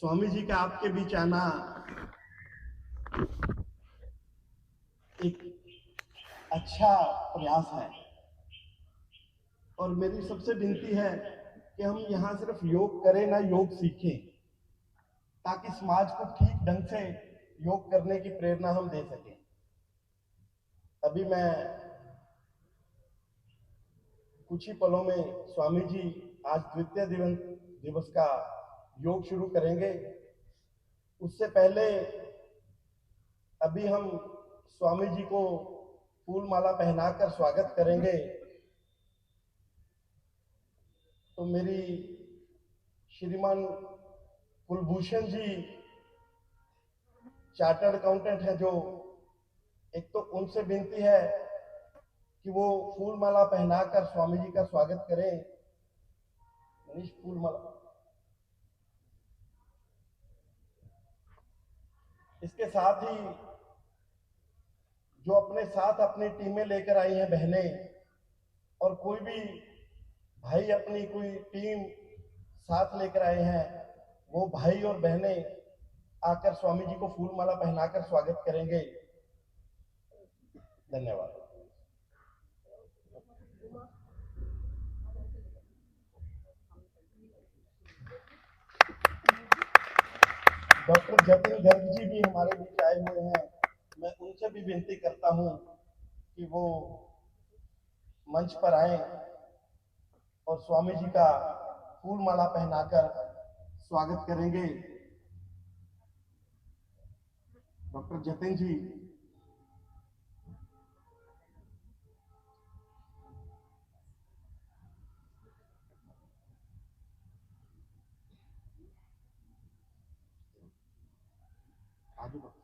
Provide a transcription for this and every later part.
स्वामी जी का आपके बीच आना एक अच्छा प्रयास है और मेरी सबसे विनती है कि हम यहाँ सिर्फ योग करें ना, योग सीखें, ताकि समाज को ठीक ढंग से योग करने की प्रेरणा हम दे सकें। अभी मैं कुछ ही पलों में स्वामी जी आज द्वितीय दिवस का योग शुरू करेंगे। उससे पहले अभी हम स्वामी जी को फूल माला पहनाकर स्वागत करेंगे। तो मेरी श्रीमान कुलभूषण जी चार्टर्ड अकाउंटेंट है, जो एक तो उनसे विनती है कि वो फूल माला पहनाकर स्वामी जी का स्वागत करें। मनीष, फूल माला। इसके साथ ही जो अपने साथ अपनी टीमें लेकर आई हैं बहनें, और कोई भी भाई अपनी कोई टीम साथ लेकर आए हैं, वो भाई और बहनें आकर स्वामी जी को फूल माला पहनाकर स्वागत करेंगे। धन्यवाद। डॉक्टर जतिन गर्ग जी भी हमारे बीच आए हुए हैं। मैं उनसे भी विनती करता हूं कि वो मंच पर आए और स्वामी जी का फूल माला पहनाकर स्वागत करेंगे। डॉक्टर जतिन जी। आगे बढ़ो।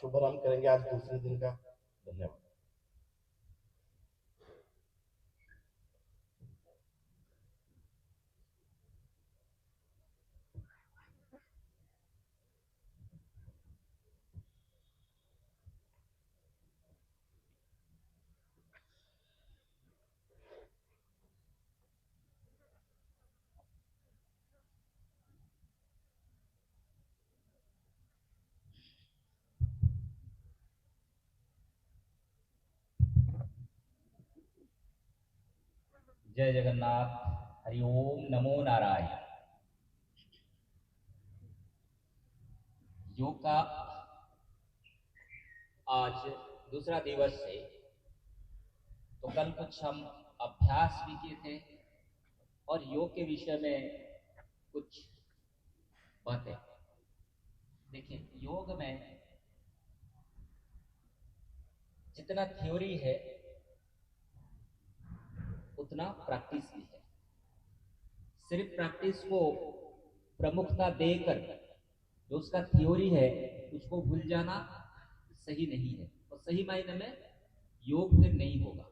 शुभारंभ करेंगे आज दूसरे दिन का। धन्यवाद। जय जगन्नाथ। हरिओम नमो नारायण। योग का आज दूसरा दिवस है, तो कल कुछ हम अभ्यास भी किए थे और योग के विषय में कुछ बातें। देखिए, योग में जितना थ्योरी है उतना प्रैक्टिस भी है। सिर्फ प्रैक्टिस को प्रमुखता देकर जो उसका थ्योरी है उसको भूल जाना सही नहीं है, और सही मायने में योग फिर नहीं होगा।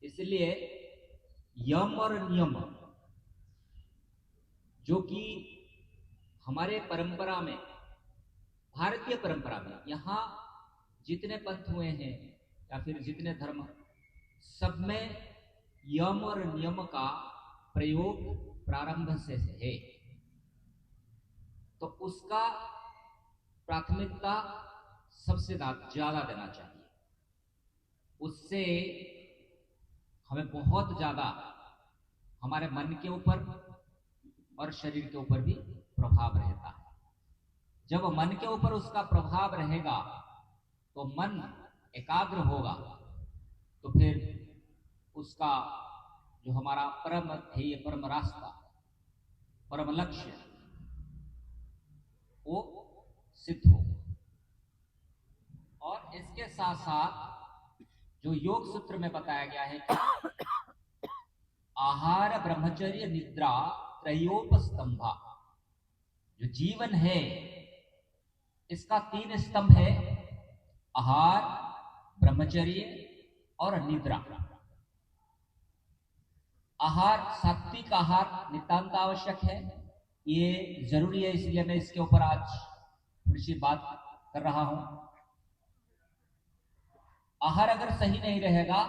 इसलिए यम और नियम, जो कि हमारे परंपरा में, भारतीय परंपरा में, यहाँ जितने पंथ हुए हैं या फिर जितने धर्म, सब में यम और नियम का प्रयोग प्रारंभ से है। तो उसका प्राथमिकता सबसे ज्यादा देना चाहिए। उससे हमें बहुत ज्यादा हमारे मन के ऊपर और शरीर के ऊपर भी प्रभाव रहता है। जब मन के ऊपर उसका प्रभाव रहेगा तो मन एकाग्र होगा, तो फिर उसका जो हमारा परम ध्येय, परम रास्ता, परम लक्ष्य, वो सिद्ध होगा। और इसके साथ साथ जो योग सूत्र में बताया गया है कि आहार, ब्रह्मचर्य, निद्रा त्रयोपस्तंभा, जो जीवन है इसका 3 स्तंभ है: आहार, ब्रह्मचर्य और निद्रा। आहार, सात्विक आहार नितांत आवश्यक है, ये जरूरी है, इसलिए मैं इसके ऊपर आज थोड़ी सी बात कर रहा हूं। आहार अगर सही नहीं रहेगा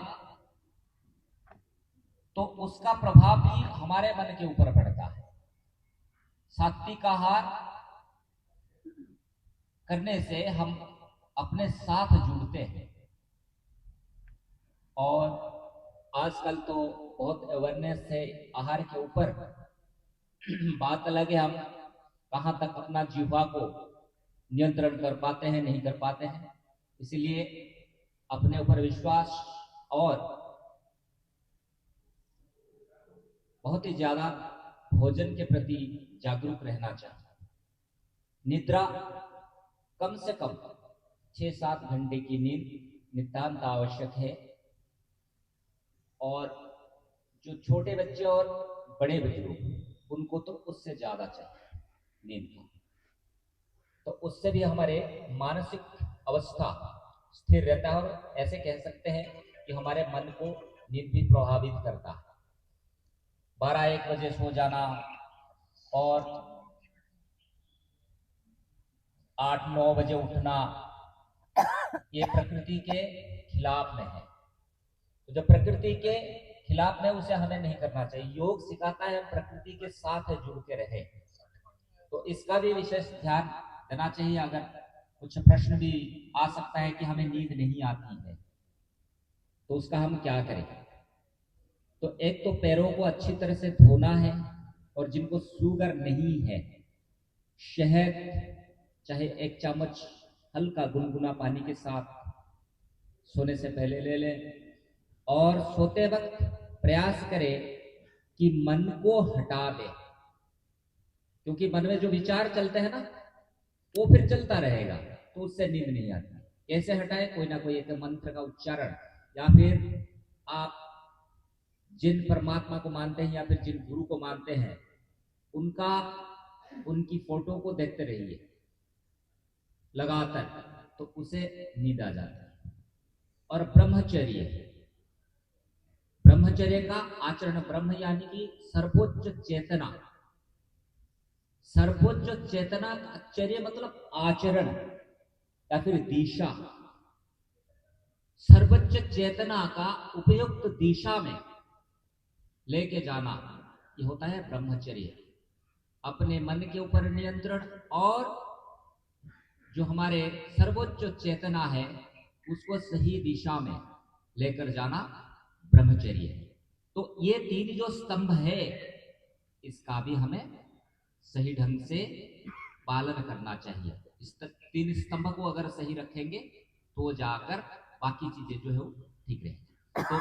तो उसका प्रभाव भी हमारे मन के ऊपर पड़ता है। सात्विक आहार करने से हम अपने साथ जुड़ते हैं, और आजकल तो बहुत अवेयरनेस है आहार के ऊपर। बात अलग है, हम कहां तक अपना जीवा को नियंत्रण कर पाते हैं, नहीं कर पाते हैं। इसलिए अपने ऊपर विश्वास और बहुत ही ज्यादा भोजन के प्रति जागरूक रहना चाहिए। निद्रा, कम से कम 6-7 घंटे की नींद नितांत आवश्यक है। और जो छोटे बच्चे और बड़े बुजुर्ग, उनको तो उससे ज्यादा चाहिए नींद का। तो उससे भी हमारे मानसिक अवस्था स्थिर रहता है, और ऐसे कह सकते हैं कि हमारे मन को नींद भी प्रभावित करता है। 12-1 बजे सो जाना और 8-9 बजे उठना, ये प्रकृति के खिलाफ में है। तो जो प्रकृति के खिलाफ में, उसे हमें नहीं करना चाहिए। योग सिखाता है हम प्रकृति के साथ जुड़ के रहे, तो इसका भी विशेष ध्यान देना चाहिए। अगर कुछ प्रश्न भी आ सकता है कि हमें नींद नहीं आती है, तो उसका हम क्या करें? तो एक तो पैरों को अच्छी तरह से धोना है, और जिनको शुगर नहीं है, शहद चाहे 1 चम्मच हल्का गुनगुना पानी के साथ सोने से पहले ले लें, और सोते वक्त प्रयास करें कि मन को हटा दें, क्योंकि मन में जो विचार चलते हैं ना, वो फिर चलता रहेगा, तो उससे नींद नहीं आती। कैसे हटाए? कोई ना कोई एक मंत्र का उच्चारण, या फिर आप जिन परमात्मा को मानते हैं या फिर जिन गुरु को मानते हैं, उनकी फोटो को देखते रहिए लगातार, तो उसे नींद आ जाती है। और ब्रह्मचर्य, ब्रह्मचर्य का आचरण, ब्रह्म यानी कि सर्वोच्च चेतना। सर्वोच्च चेतना, चर्य मतलब आचरण या फिर दिशा। सर्वोच्च चेतना का उपयुक्त दिशा में लेके जाना, ये होता है ब्रह्मचर्य। अपने मन के ऊपर नियंत्रण, और जो हमारे सर्वोच्च चेतना है उसको सही दिशा में लेकर जाना ब्रह्मचर्य। तो ये 3 जो स्तंभ है, इसका भी हमें सही ढंग से पालन करना चाहिए। इस 3 स्तंभ को अगर सही रखेंगे तो जाकर बाकी चीजें जो है वो ठीक रहेंगी। तो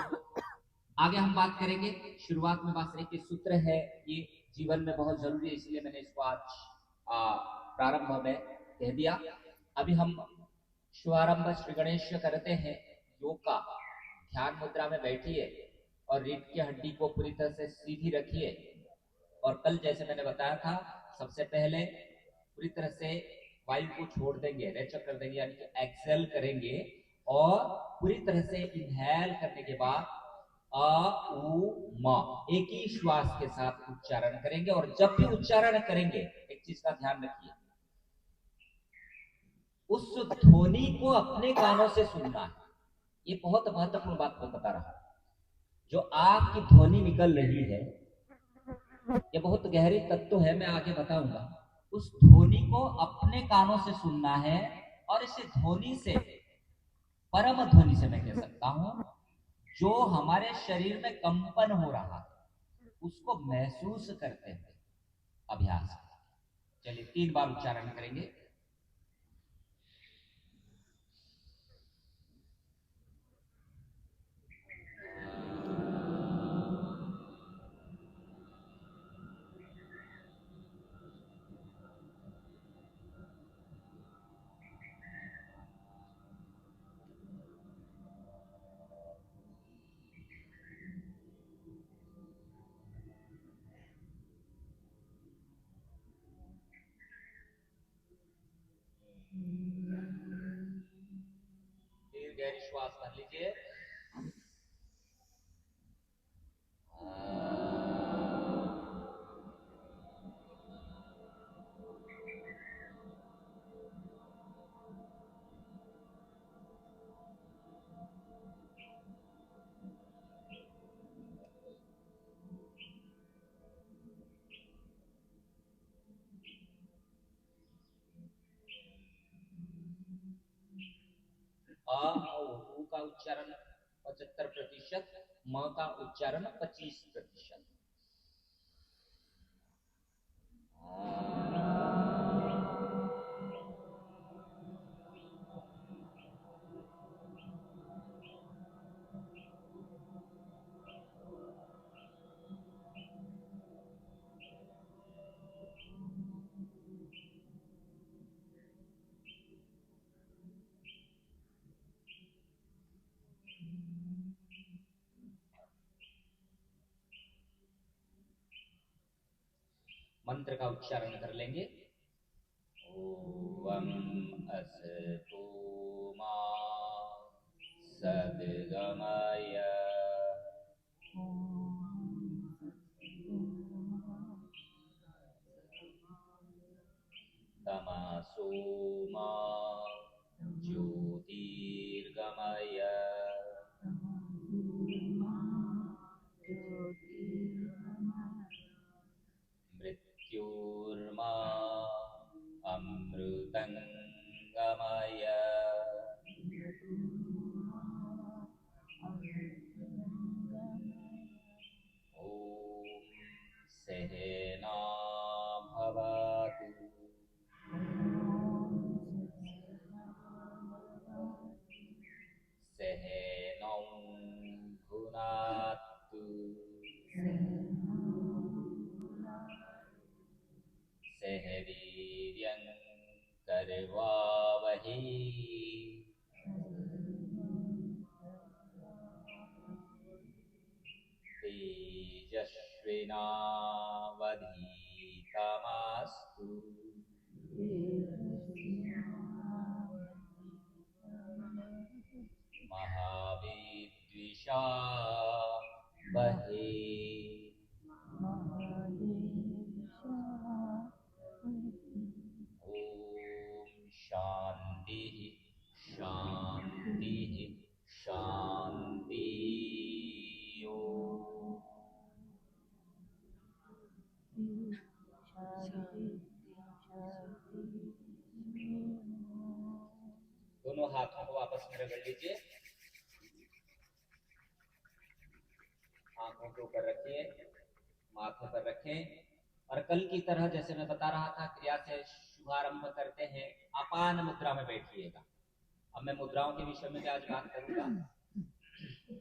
आगे हम बात करेंगे। शुरुआत में बात करेंगे, सूत्र है ये जीवन में बहुत जरूरी है, इसलिए मैंने इसको आज प्रारंभ में कह दिया। अभी हम शुभारंभ श्री गणेश करते हैं योग का। ध्यान मुद्रा में बैठिए और रीढ़ की हड्डी को पूरी तरह से सीधी रखिए। और कल जैसे मैंने बताया था, सबसे पहले पूरी तरह से वायु को छोड़ देंगे, रेचक कर देंगे, यानी कि एक्सेल करेंगे, और पूरी तरह से इनहेल करने के बाद अ उ म एक ही श्वास के साथ उच्चारण करेंगे। और जब भी उच्चारण करेंगे, एक चीज का ध्यान रखिए, उस ध्वनि को अपने कानों से सुनना है। ये बहुत महत्वपूर्ण बात मैं बता रहा हूं। जो आपकी ध्वनि निकल रही है, ये बहुत गहरी तत्व है, मैं आगे बताऊंगा। उस ध्वनि को अपने कानों से सुनना है, और इस ध्वनि से, परम ध्वनि से मैं कह सकता हूं, जो हमारे शरीर में कंपन हो रहा है उसको महसूस करते हुए अभ्यास। चलिए 3 बार उच्चारण करेंगे। फिर गहरी श्वास भर लीजिए। अ और उ का उच्चारण 75%, म का उच्चारण 25%। मंत्र का उच्चारण कर लेंगे। ओम असतो मा सद्गमय तमसो मा ज्योतिर्गमय मृत्युर्मा अमृतंगमय। ओम सहना भवतु सहनौ भुनातु सह वीर्यं करवावहै तेजस्विनावधीतमस्तु महाविद्विषावहै। ओम शांति शांति शांति। ओम। दोनों हाथों को वापस में रगड़ लीजिए, आंखों के ऊपर रखिए, माथे पर रखें और कल की तरह जैसे मैं बता रहा था क्रिया से शुभारंभ करते हैं। अपान मुद्रा में बैठिएगा। अब मैं मुद्राओं के विषय में आज बात करूंगा।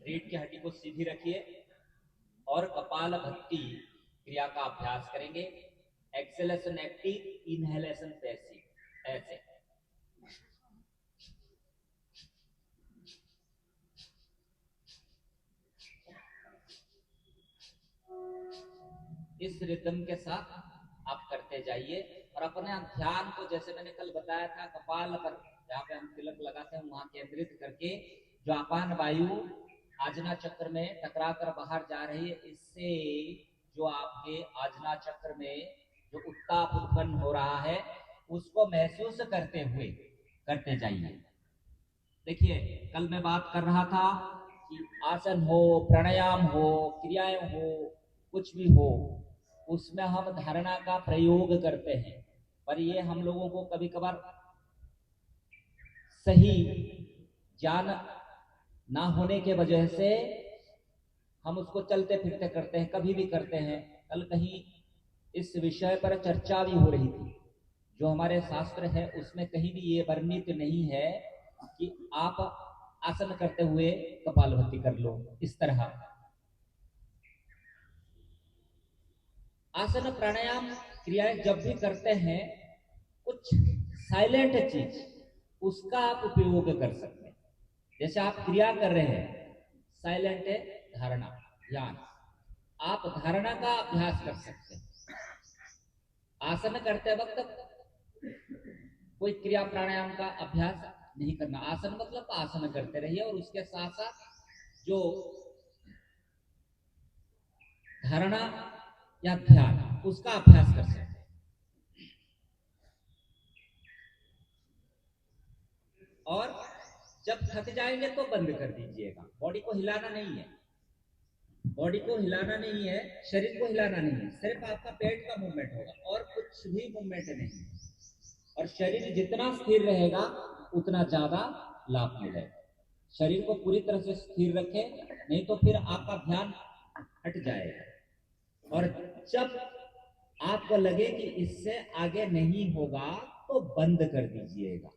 रीढ़ की हड्डी को सीधी रखिए और कपाल भक्ति क्रिया का अभ्यास करेंगे। Acceleration active, inhalation passive. ऐसे इस रिदम के साथ आप करते जाइए और अपने ध्यान को जैसे मैंने कल बताया था कपाल पर जहाँ पे हम तिलक लगाते हैं वहां केंद्रित करके जो अपान वायु आजना चक्र में टकरा कर बाहर जा रही है, इससे जो आपके आजना चक्र में जो उत्ताप उत्पन्न हो रहा है उसको महसूस करते हुए करते जाइए। देखिए कल मैं बात कर रहा था कि आसन हो, प्राणायाम हो, क्रियाएं हो, कुछ भी हो, उसमें हम धारणा का प्रयोग करते हैं, पर ये हम लोगों को कभी कभार सही ज्ञान ना होने के वजह से हम उसको चलते फिरते करते हैं, कभी भी करते हैं। कल कहीं इस विषय पर चर्चा भी हो रही थी। जो हमारे शास्त्र है उसमें कहीं भी ये वर्णित नहीं है कि आप आसन करते हुए कपालभाति कर लो। इस तरह आसन प्राणायाम क्रियाएं जब भी करते हैं कुछ साइलेंट चीज उसका आप उपयोग कर सकते हैं। जैसे आप क्रिया कर रहे हैं, साइलेंट है धारणा ध्यान, आप धारणा का अभ्यास कर सकते हैं। आसन करते वक्त कोई क्रिया प्राणायाम का अभ्यास नहीं करना। आसन मतलब आसन करते रहिए और उसके साथ साथ जो धारणा या ध्यान उसका अभ्यास कर सकते हैं। और जब थक जाएंगे तो बंद कर दीजिएगा। बॉडी को हिलाना नहीं है, बॉडी को हिलाना नहीं है, शरीर को हिलाना नहीं है, सिर्फ आपका पेट का मूवमेंट होगा और कुछ भी मूवमेंट नहीं। और शरीर जितना स्थिर रहेगा उतना ज्यादा लाभ मिलेगा। शरीर को पूरी तरह से स्थिर रखें, नहीं तो फिर आपका ध्यान हट जाएगा। और जब आपको लगे कि इससे आगे नहीं होगा तो बंद कर दीजिएगा।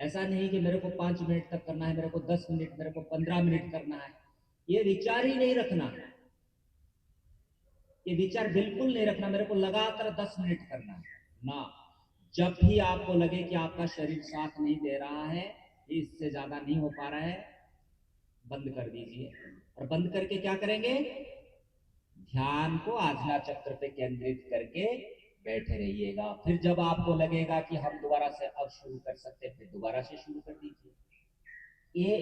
ऐसा नहीं कि मेरे को 5 मिनट तक करना है, मेरे को 10 मिनट, मेरे को 15 मिनट करना है, ये विचार ही नहीं रखना है। ये विचार बिल्कुल नहीं रखना मेरे को लगातार 10 मिनट करना है ना। जब भी आपको लगे कि आपका शरीर साथ नहीं दे रहा है, इससे ज्यादा नहीं हो पा रहा है, बंद कर दीजिए। और बंद करके क्या करेंगे? ध्यान को आज्ञा चक्र पे केंद्रित करके बैठे रहिएगा। फिर जब आपको लगेगा कि हम दोबारा से अब शुरू कर सकते हैं, फिर दोबारा से शुरू कर दीजिए। ये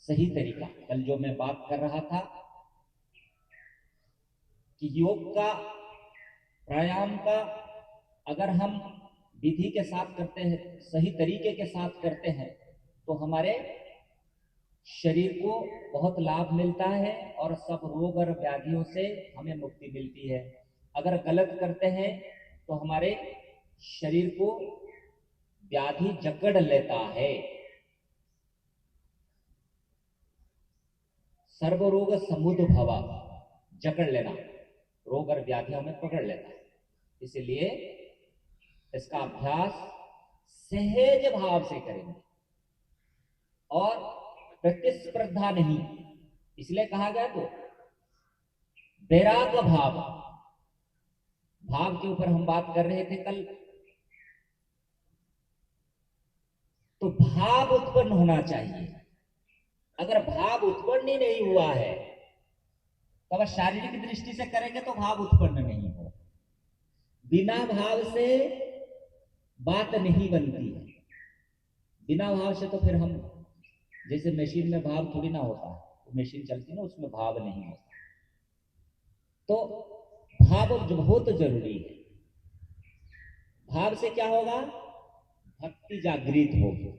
सही तरीका। कल जो मैं बात कर रहा था कि योग का, प्राणायाम का अगर हम विधि के साथ करते हैं, सही तरीके के साथ करते हैं, तो हमारे शरीर को बहुत लाभ मिलता है और सब रोग और व्याधियों से हमें मुक्ति मिलती है। अगर गलत करते हैं तो हमारे शरीर को व्याधि जकड़ लेता है। सर्व रोग समुद्र भवा, जकड़ लेना, रोग और व्याधि हमें पकड़ लेता है। इसलिए इसका अभ्यास सहज भाव से करेंगे और प्रतिस्पर्धा नहीं। इसलिए कहा गया तो वैराग भाव, भाव के ऊपर हम बात कर रहे थे कल। तो भाव उत्पन्न होना चाहिए। अगर भाव उत्पन्न ही नहीं हुआ है तो अगर शारीरिक दृष्टि से करेंगे तो भाव उत्पन्न नहीं हो। बिना भाव से बात नहीं बनती है। बिना भाव से तो फिर हम, जैसे मशीन में भाव थोड़ी ना होता है, तो मशीन चलती ना, उसमें भाव नहीं होता। तो भाव बहुत जरूरी है। भाव से क्या होगा? भक्ति जागृत होगी,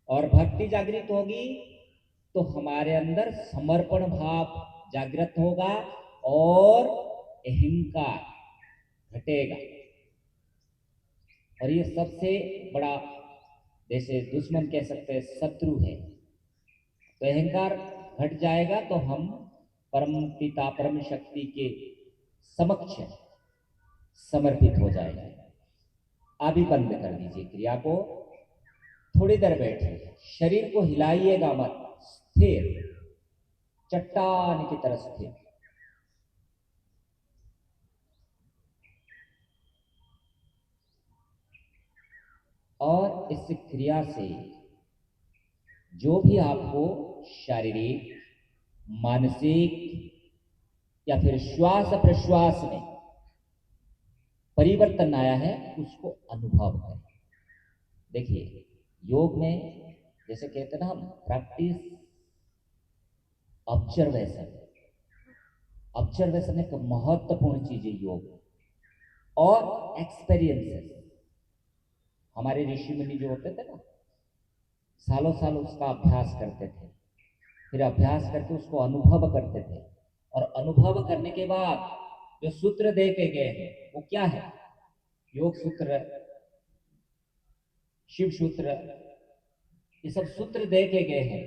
और भक्ति जागृत होगी तो हमारे अंदर समर्पण भाव जागृत होगा और अहंकार घटेगा। और ये सबसे बड़ा, जैसे दुश्मन कह सकते हैं, शत्रु है। तो अहंकार घट जाएगा तो हम परम पिता, परम शक्ति के समक्ष समर्पित हो जाएंगे। अभी बंद कर दीजिए क्रिया को, थोड़ी देर बैठिए, शरीर को हिलाइएगा मत, स्थिर, चट्टान की तरह स्थिर। और इस क्रिया से जो भी आपको शारीरिक, मानसिक या फिर श्वास प्रश्वास में परिवर्तन आया है उसको अनुभव करें। देखिए, योग में जैसे कहते हैं ना हम, प्रैक्टिस ऑब्जर्वेशन। ऑब्जर्वेशन एक महत्वपूर्ण चीज है योग। और एक्सपीरियंसेस, हमारे ऋषि मुनि जो होते थे ना, सालों साल उसका अभ्यास करते थे, फिर अभ्यास करके उसको अनुभव करते थे। और अनुभव करने के बाद जो सूत्र दे के गए हैं वो क्या है? योग सूत्र, शिव सूत्र, ये सब सूत्र दे के गए हैं।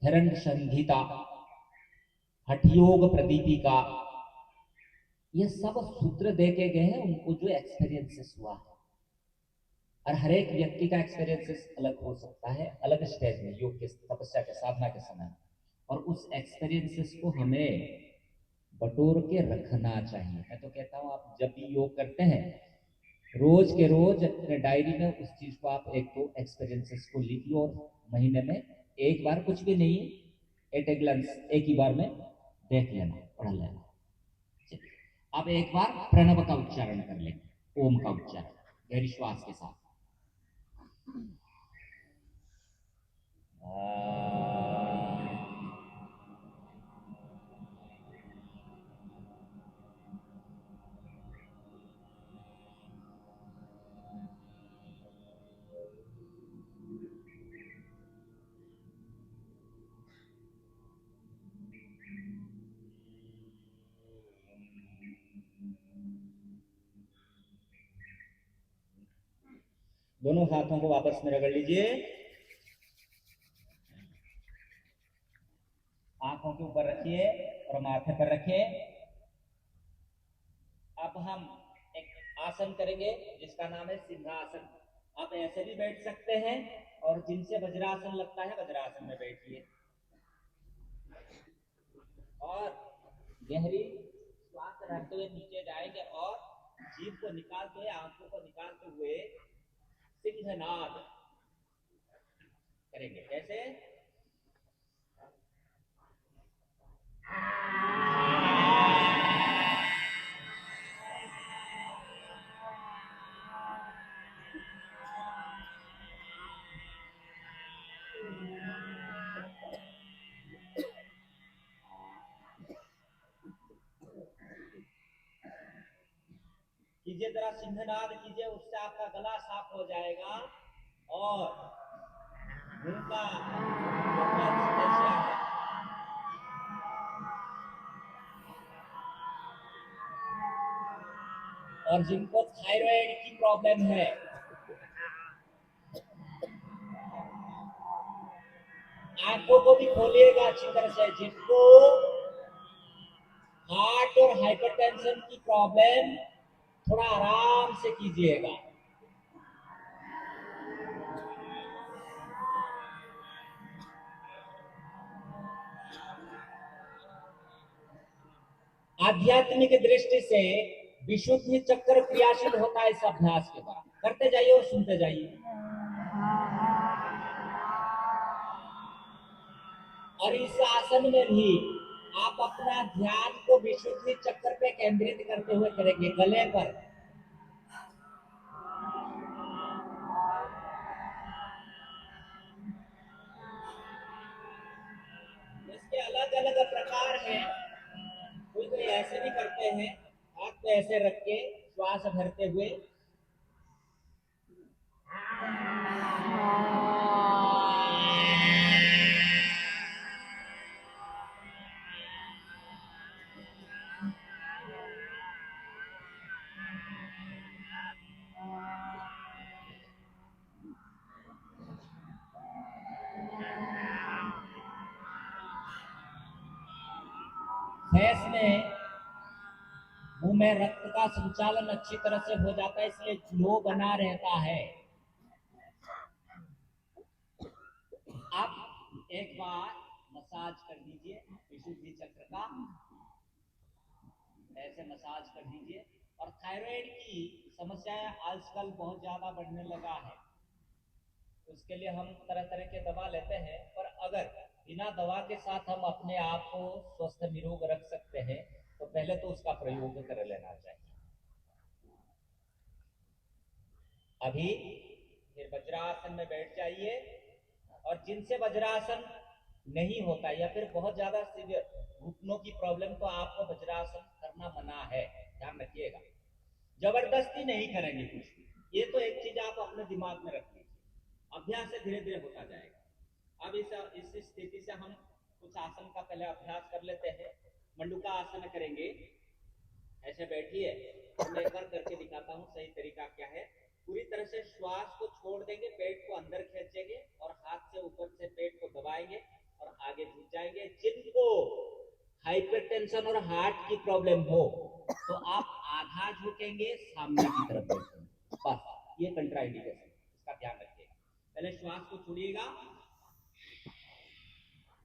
हिरण्य संहिता, हठयोग प्रदीपिका, ये सब सूत्र दे के गए हैं उनको जो एक्सपीरियंसेस हुआ है। और हर एक व्यक्ति का एक्सपीरियंसेस अलग हो सकता है, अलग स्टेज में, योग के, तपस्या के, साधना के समय। और उस एक्सपीरियंसेस को हमें बटोर के रखना चाहिए। मैं तो कहता हूँ, आप जब भी योग करते हैं, रोज के रोज अपने डायरी में उस चीज को आप एक दो एक्सपीरियंसेस को लिख लो, और महीने में एक बार, कुछ भी नहीं, एट ए ग्लांस, एक ही बार में देख लेना, पढ़ लेना। आप एक बार प्रणव का उच्चारण कर लें, ओम का उच्चारण गहरी श्वास के साथ। दोनों हाथों को आपस में रगड़ लीजिए, आंखों के ऊपर रखिए और माथे पर रखिए। अब हम एक आसन करेंगे जिसका नाम है सिंहासन। आप ऐसे भी बैठ सकते हैं और जिनसे वज्रासन लगता है वज्रासन में बैठिए और गहरी श्वास रखते हुए नीचे जाएंगे और जीभ को निकालते हुए, आंखों को निकालते हुए सिंहनाद करेंगे। कैसे? कीजिए, जरा सिंहनाद कीजिए, उससे आपका गला साफ हो जाएगा और मुंह का और जिनको थायराइड की प्रॉब्लम है, आंखों को भी खोलिएगा अच्छी तरह से। जिनको हार्ट और हाइपरटेंशन की प्रॉब्लम, थोड़ा आराम से कीजिएगा। आध्यात्मिक दृष्टि से विशुद्धि चक्र क्रियाशील होता है इस अभ्यास के द्वारा। करते जाइए और सुनते जाइए। और इस आसन में भी आप अपना ध्यान को विशुद्धि चक्र पे केंद्रित करते हुए करेंगे, गले पर। इसके अलग अलग प्रकार हैं। कोई कोई ऐसे भी करते हैं, हाथ पे ऐसे रख के श्वास भरते हुए, फेस में, मुंह में रक्त का संचालन अच्छी तरह से हो जाता है, इसलिए ग्लो बना रहता है। आप एक बार मसाज कर दीजिए विशुद्धि चक्र का, ऐसे मसाज कर दीजिए। और थायराइड की समस्याएं आजकल बहुत ज्यादा बढ़ने लगा है, उसके लिए हम तरह तरह के दवा लेते हैं, पर अगर बिना दवा के साथ हम अपने आप को स्वस्थ निरोग रख सकते हैं तो पहले तो उसका प्रयोग कर लेना चाहिए। अभी फिर वज्रासन में बैठ जाइए और जिनसे वज्रासन नहीं होता या फिर बहुत ज्यादा सीवियर घुटनों की प्रॉब्लम, तो आपको वज्रासन करना मना है, ध्यान रखिएगा। जबरदस्ती नहीं करेंगे कुछ भी। ये तो एक चीज आप अपने दिमाग में रख लीजिए, अभ्यास से धीरे धीरे होता जाएगा। अब इस स्थिति से हम कुछ आसन का पहले अभ्यास कर लेते हैं। मंडूका आसन करेंगे। ऐसे बैठिए, मैं एक बार करके दिखाता हूँ सही तरीका क्या है। पूरी तरह से श्वास को छोड़ देंगे, पेट को अंदर खींचेंगे और हाथ से ऊपर से पेट को दबाएंगे और आगे झुक जाएंगे। जिनको हाइपरटेंशन और हार्ट की प्रॉब्लम हो तो आप आधा झुकेंगे, सामने की तरफ बैठेंगे, बस। ये कंट्राइंडिकेशन, इसका ध्यान रखिएगा। पहले श्वास को छोड़िएगा,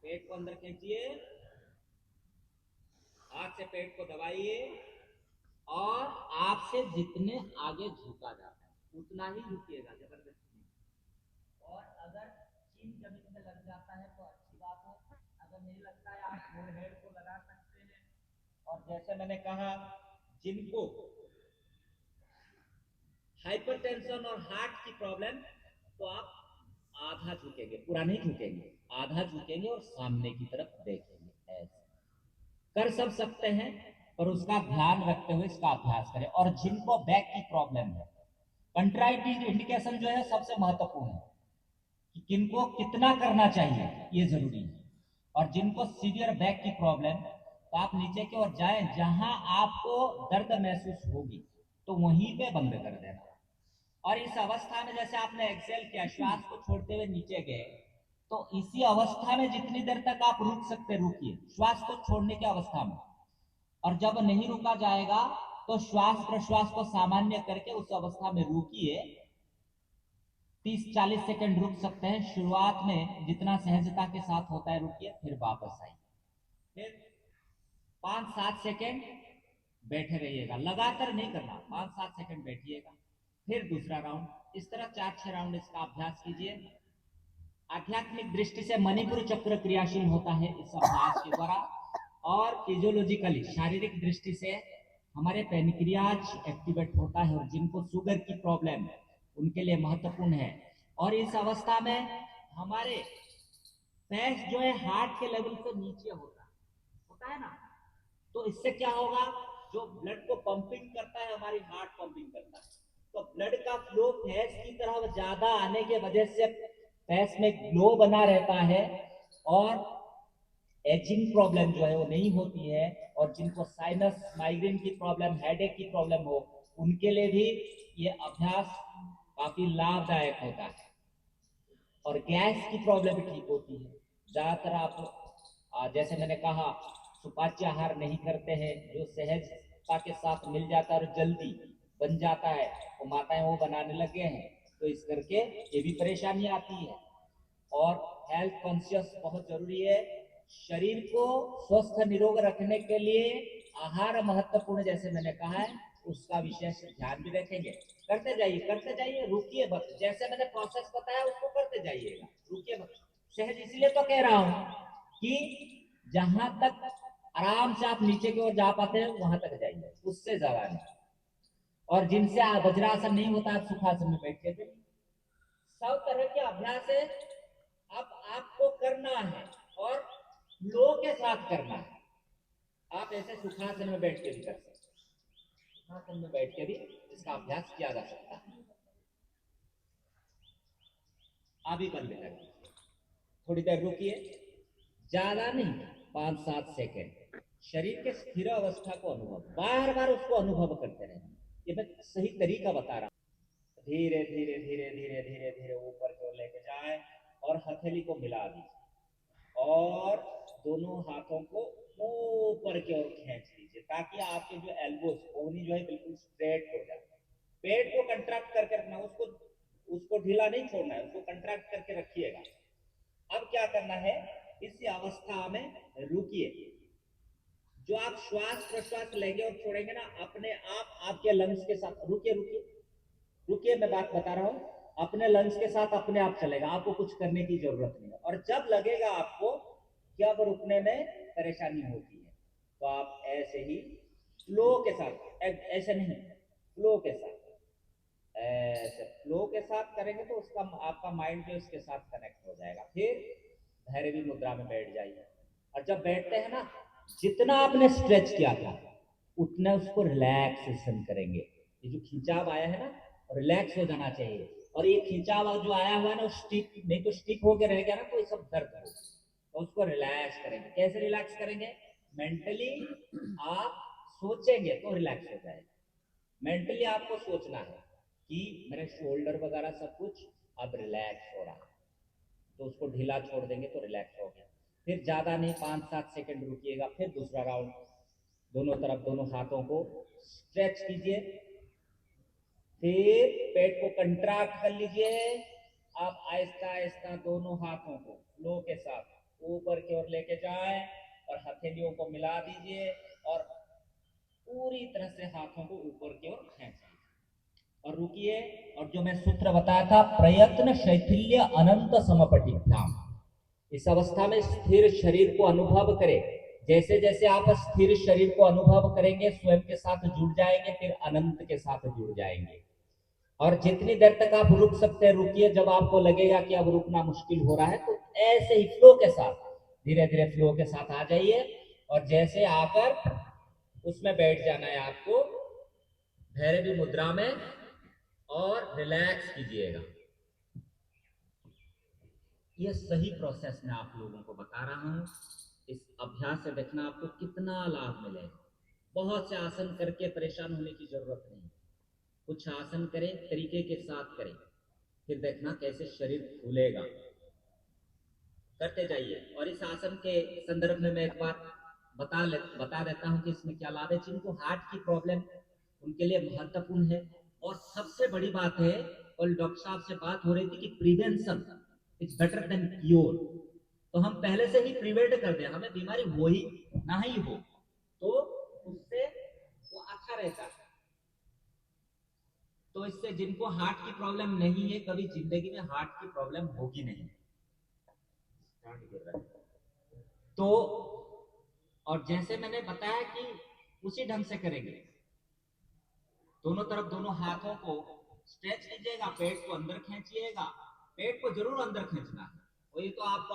पेट को अंदर खींचिए, हाथ से पेट को दबाइए और आपसे जितने आगे झुका जाता है उतना ही झुकिएगा, जबरदस्ती नहीं। और अगर चीन जमीन में लग जाता है तो अच्छी बात है, अगर नहीं लगता है आप फोरहेड को लगा सकते हैं। और जैसे मैंने कहा, जिनको हाइपरटेंशन और हार्ट की प्रॉब्लम, तो आप आधा झुकेंगे, पूरा नहीं झुकेंगे, आधा झुकेंगे और सामने की तरफ देखेंगे। ऐसे कर सब सकते हैं, पर उसका ध्यान रखते हुए इसका अभ्यास करें। और जिनको बैक की प्रॉब्लम है, कंट्राइटिव इंडिकेशन जो है सबसे महत्वपूर्ण है कि किनको कितना करना चाहिए, ये जरूरी है। और जिनको सीवियर बैक की प्रॉब्लम, तो आप नीचे की ओर जाएं, जहां आपको दर्द महसूस होगी तो वहीं पे बंद कर देना। और इस अवस्था में जैसे आपने एक्सेल किया, श्वास को छोड़ते हुए नीचे गए, तो इसी अवस्था में जितनी देर तक आप रुक सकते रुकिए, श्वास को छोड़ने की अवस्था में। और जब नहीं रुका जाएगा तो श्वास प्रश्वास को सामान्य करके उस अवस्था में रुकिए। 30-40 सेकंड रुक सकते हैं, शुरुआत में जितना सहजता के साथ होता है रुकिए, फिर वापस आइए। फिर 5-7 सेकंड बैठे रहिएगा, लगातार नहीं करना, 5-7 सेकंड बैठिएगा, फिर दूसरा राउंड, इस तरह 4-6 राउंड इसका अभ्यास कीजिए। आध्यात्मिक दृष्टि से मणिपुर चक्र क्रियाशील होता है इस अभ्यास के द्वारा, और फिजियोलॉजिकली शारीरिक दृष्टि से हमारे पेनक्रियाज एक्टिवेट होता है, और जिनको शुगर की प्रॉब्लम उनके लिए महत्वपूर्ण है। और इस अवस्था में हमारे पैस जो है हार्ट के लेवल से नीचे होता है ना, तो इससे क्या होगा, जो ब्लड को पंपिंग करता है, हमारी हार्ट पंपिंग करता है, तो ब्लड का फ्लो फैस की तरफ ज्यादा आने के वजह से फैस में ग्लो बना रहता है, और एजिंग प्रॉब्लम जो है वो नहीं होती है। और जिनको साइनस, माइग्रेन की प्रॉब्लम, हेडेक की प्रॉब्लम हो, उनके लिए भी ये अभ्यास काफी लाभदायक होता है। और गैस की प्रॉब्लम भी ठीक होती है। ज्यादातर आप जैसे मैंने कहा सुपाच्य आहार नहीं करते हैं, जो सहजता के साथ मिल जाता है और जल्दी बन जाता है, वो माताएं वो बनाने लगे हैं, तो इस करके ये भी परेशानी आती है। और हेल्थ कॉन्शियस बहुत जरूरी है। शरीर को स्वस्थ निरोग रखने के लिए आहार महत्वपूर्ण, जैसे मैंने कहा है, उसका विशेष ध्यान भी रखेंगे। करते जाइए, रुकिए मत, जैसे मैंने प्रोसेस बताया उसको करते जाइएगा, रुकिए मत। सहज इसलिए तो कह रहा हूं कि जहां तक आराम से आप नीचे की ओर जा पाते हैं वहां तक जाइए, उससे ज्यादा नहीं। और जिनसे वज्रासन नहीं होता, आप सुखासन में बैठ के जाइए। सब तरह के अभ्यास है, अब आपको करना है और फ्लो के साथ करना है। आप ऐसे सुखासन में बैठ के भी कर सकते हैं, सुखासन में बैठ के भी इसका अभ्यास किया जा सकता है। अभी बंद कर दीजिए, थोड़ी देर रुकिए, ज्यादा नहीं, 5-7 सेकेंड। शरीर के स्थिर अवस्था को अनुभव, बार बार उसको अनुभव करते रहे। ये मैं सही तरीका बता रहा हूं। धीरे धीरे धीरे धीरे धीरे धीरे ऊपर की ओर लेके जाए और हथेली को मिला दीजिए, और दोनों हाथों को ऊपर की ओर खींच लीजिए, ताकि आपके जो एल्बोस, कोहनी जो है बिल्कुल स्ट्रेट हो जाए। पेट को कंट्रैक्ट करके रखना, उसको ढीला नहीं छोड़ना है, उसको कंट्रैक्ट करके रखिएगा। अब क्या करना है, इस अवस्था में रुकिए। जो आप श्वास प्रश्वास लेंगे और छोड़ेंगे ना, अपने आप आपके लंग्स के साथ, रुकिए, मैं बात बता रहा हूं, अपने लंग्स के साथ अपने आप चलेगा, आपको कुछ करने की जरूरत नहीं है। और जब लगेगा आपको कि अब रुकने में परेशानी होती है, तो आप ऐसे ही फ्लो के साथ, ऐसे नहीं, फ्लो के साथ, ऐसे फ्लो के साथ करेंगे तो उसका आपका माइंड जो इसके साथ कनेक्ट हो जाएगा। फिर भैरवी मुद्रा में बैठ जाइए, और जब बैठते हैं ना, जितना आपने स्ट्रेच किया था उतना उसको रिलैक्सेशन करेंगे। ये जो खिंचाव आया है ना, रिलैक्स हो जाना चाहिए। और ये खिंचाव जो आया हुआ है ना, स्टिक नहीं तो स्टिक होके रह गया ना, तो ये सब दर्द हो, तो उसको रिलैक्स करेंगे। कैसे रिलैक्स करेंगे, मेंटली आप सोचेंगे तो रिलैक्स हो जाएगा। मेंटली आपको सोचना है कि मेरे शोल्डर वगैरह सब कुछ अब रिलैक्स हो रहा है, तो उसको ढीला छोड़ देंगे तो रिलैक्स हो गया। फिर ज्यादा नहीं, 5-7 सेकंड रुकिएगा, फिर दूसरा राउंड, दोनों तरफ दोनों हाथों को स्ट्रेच कीजिए, फिर पेट को कंट्रैक्ट कर लीजिए। आप आहिस्ता आहिस्ता दोनों हाथों को फ्लो के साथ ऊपर की ओर लेके जाएं और हथेलियों को मिला दीजिए, और पूरी तरह से हाथों को ऊपर की ओर खींचिए और रुकिए। और जो मैं सूत्र बताया था, प्रयत्न शैथिल्य अनंत समपटिभ्याम, इस अवस्था में स्थिर शरीर को अनुभव करें। जैसे जैसे आप स्थिर शरीर को अनुभव करेंगे, स्वयं के साथ जुड़ जाएंगे, फिर अनंत के साथ जुड़ जाएंगे। और जितनी देर तक आप रुक सकते हैं रुकिए। जब आपको लगेगा कि अब रुकना मुश्किल हो रहा है तो ऐसे ही फ्लो के साथ, धीरे धीरे फ्लो के साथ आ जाइए और जैसे आकर उसमें बैठ जाना है आपको भैरवी मुद्रा में और रिलैक्स कीजिएगा। ये सही प्रोसेस मैं आप लोगों को बता रहा हूं। इस अभ्यास से देखना आपको कितना लाभ मिलेगा। बहुत से आसन करके परेशान होने की जरूरत नहीं। कुछ आसन करें, तरीके के साथ करें, फिर देखना कैसे शरीर फूलेगा। करते जाइए। और इस आसन के संदर्भ में मैं एक बार बता देता हूं कि इसमें क्या लाभ है। जिनको हार्ट की प्रॉब्लम उनके लिए महत्वपूर्ण है। और सबसे बड़ी बात है, और डॉक्टर साहब से बात हो रही थी कि prevention is better than cure. तो हम पहले से ही प्रिवेंट कर दें, हमें बीमारी हो ही ना ही हो तो उससे वो अच्छा रहता है। तो इससे जिनको हार्ट की प्रॉब्लम नहीं है, कभी जिंदगी में हार्ट की प्रॉब्लम होगी नहीं। तो और जैसे मैंने बताया कि उसी ढंग से करेंगे। दोनों तरफ दोनों हाथों को स्ट्रेच कीजिएगा, पेट को अंदर खींचिएगा। पेट को जरूर अंदर खींचना है। और ये तो आप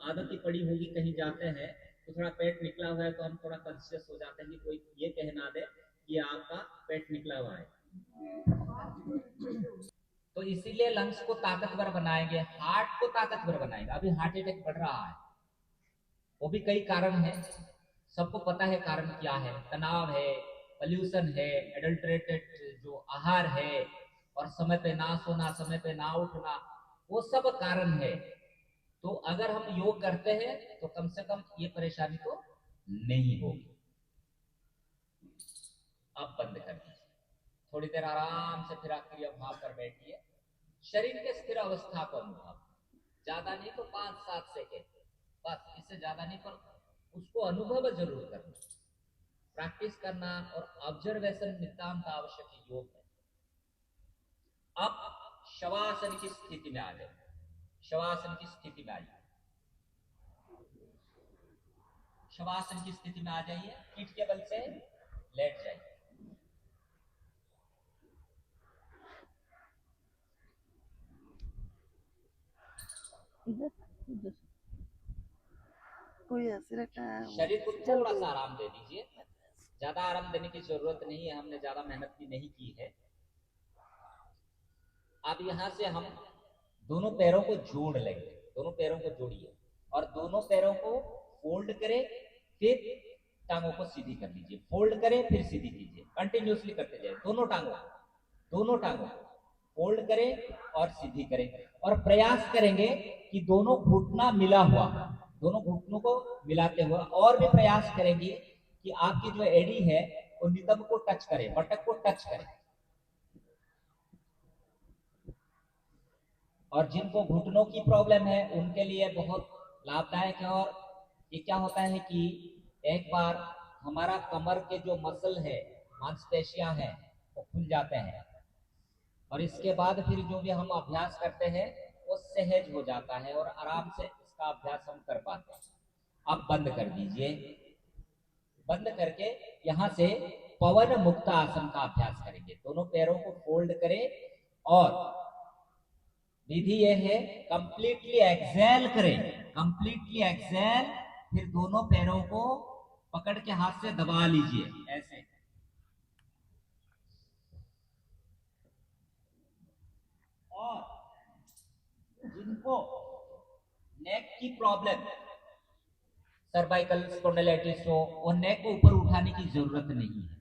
आदत ही पड़ी होगी, कहीं जाते हैं तो थोड़ा पेट निकला हुआ है तो हम थोड़ा कॉन्शियस हो जाते हैं कि कोई ये कहना दे कि आपका पेट निकला हुआ है। तो इसीलिए लंग्स को ताकतवर बनाएंगे, हार्ट को ताकतवर बनाएगा। अभी हार्ट अटैक बढ़ रहा है, वो भी कई कारण है, सबको पता है कारण क्या है। तनाव है, पोल्यूशन है, एडल्ट्रेटेड जो आहार है, और समय पे ना सोना, समय पे ना उठना, वो सब कारण है। तो अगर हम योग करते हैं तो कम से कम ये परेशानी तो नहीं होगी। अब बंद कर दीजिए, थोड़ी देर आराम से फिर आप क्रिया भाव पर बैठिए। शरीर के स्थिर अवस्था को अनुभव, ज्यादा नहीं तो 5-7 सेकेंड बस, इससे ज्यादा नहीं, पर उसको अनुभव जरूर करना, प्रैक्टिस करना और ऑब्जर्वेशन नितांत आवश्यक योग है। अब शवासन की स्थिति में आ जाए। शवासन की स्थिति में आइए। शवासन की स्थिति में आ जाइए, पीठ के बल से लेट जाइए। कोई ऐसे रखा है शरीर को थोड़ा सा आराम दे दीजिए, ज्यादा आराम देने की जरूरत नहीं है, हमने ज्यादा मेहनत भी नहीं की है। अब यहां से हम दोनों पैरों को जोड़ लेंगे। दोनों पैरों को जोड़िए और दोनों पैरों को फोल्ड करें, फिर टांगों को सीधी कर लीजिए। फोल्ड करें फिर सीधी कीजिए, कंटिन्यूसली करते जाए। दोनों टांगों को फोल्ड करें और सीधी करें। और प्रयास करेंगे कि दोनों घुटना मिला हुआ, दोनों घुटनों को मिलाते हुए। और भी प्रयास करेंगे कि आपकी जो एड़ी है वो नितंब को टच करे, बटक को टच करे। और जिनको घुटनों की प्रॉब्लम है उनके लिए बहुत लाभदायक है। और ये क्या होता है कि एक बार हमारा कमर के जो मसल है, मांसपेशियां हैं, वो खुल जाते हैं और इसके बाद फिर जो भी हम अभ्यास करते हैं वो सहज हो जाता है और आराम से इसका अभ्यास हम कर पाते हैं। अब बंद कर दीजिए। बंद करके यहां से पवन मुक्त आसन का अभ्यास करेंगे। दोनों पैरों को फोल्ड करें और विधि यह है, कंप्लीटली एक्सेल करें, कंप्लीटली एक्सेल। फिर दोनों पैरों को पकड़ के हाथ से दबा लीजिए ऐसे। और जिनको नेक की प्रॉब्लम, सर्वाइकल स्पॉन्डिलाइटिस हो, वो नेक को ऊपर उठाने की जरूरत नहीं है।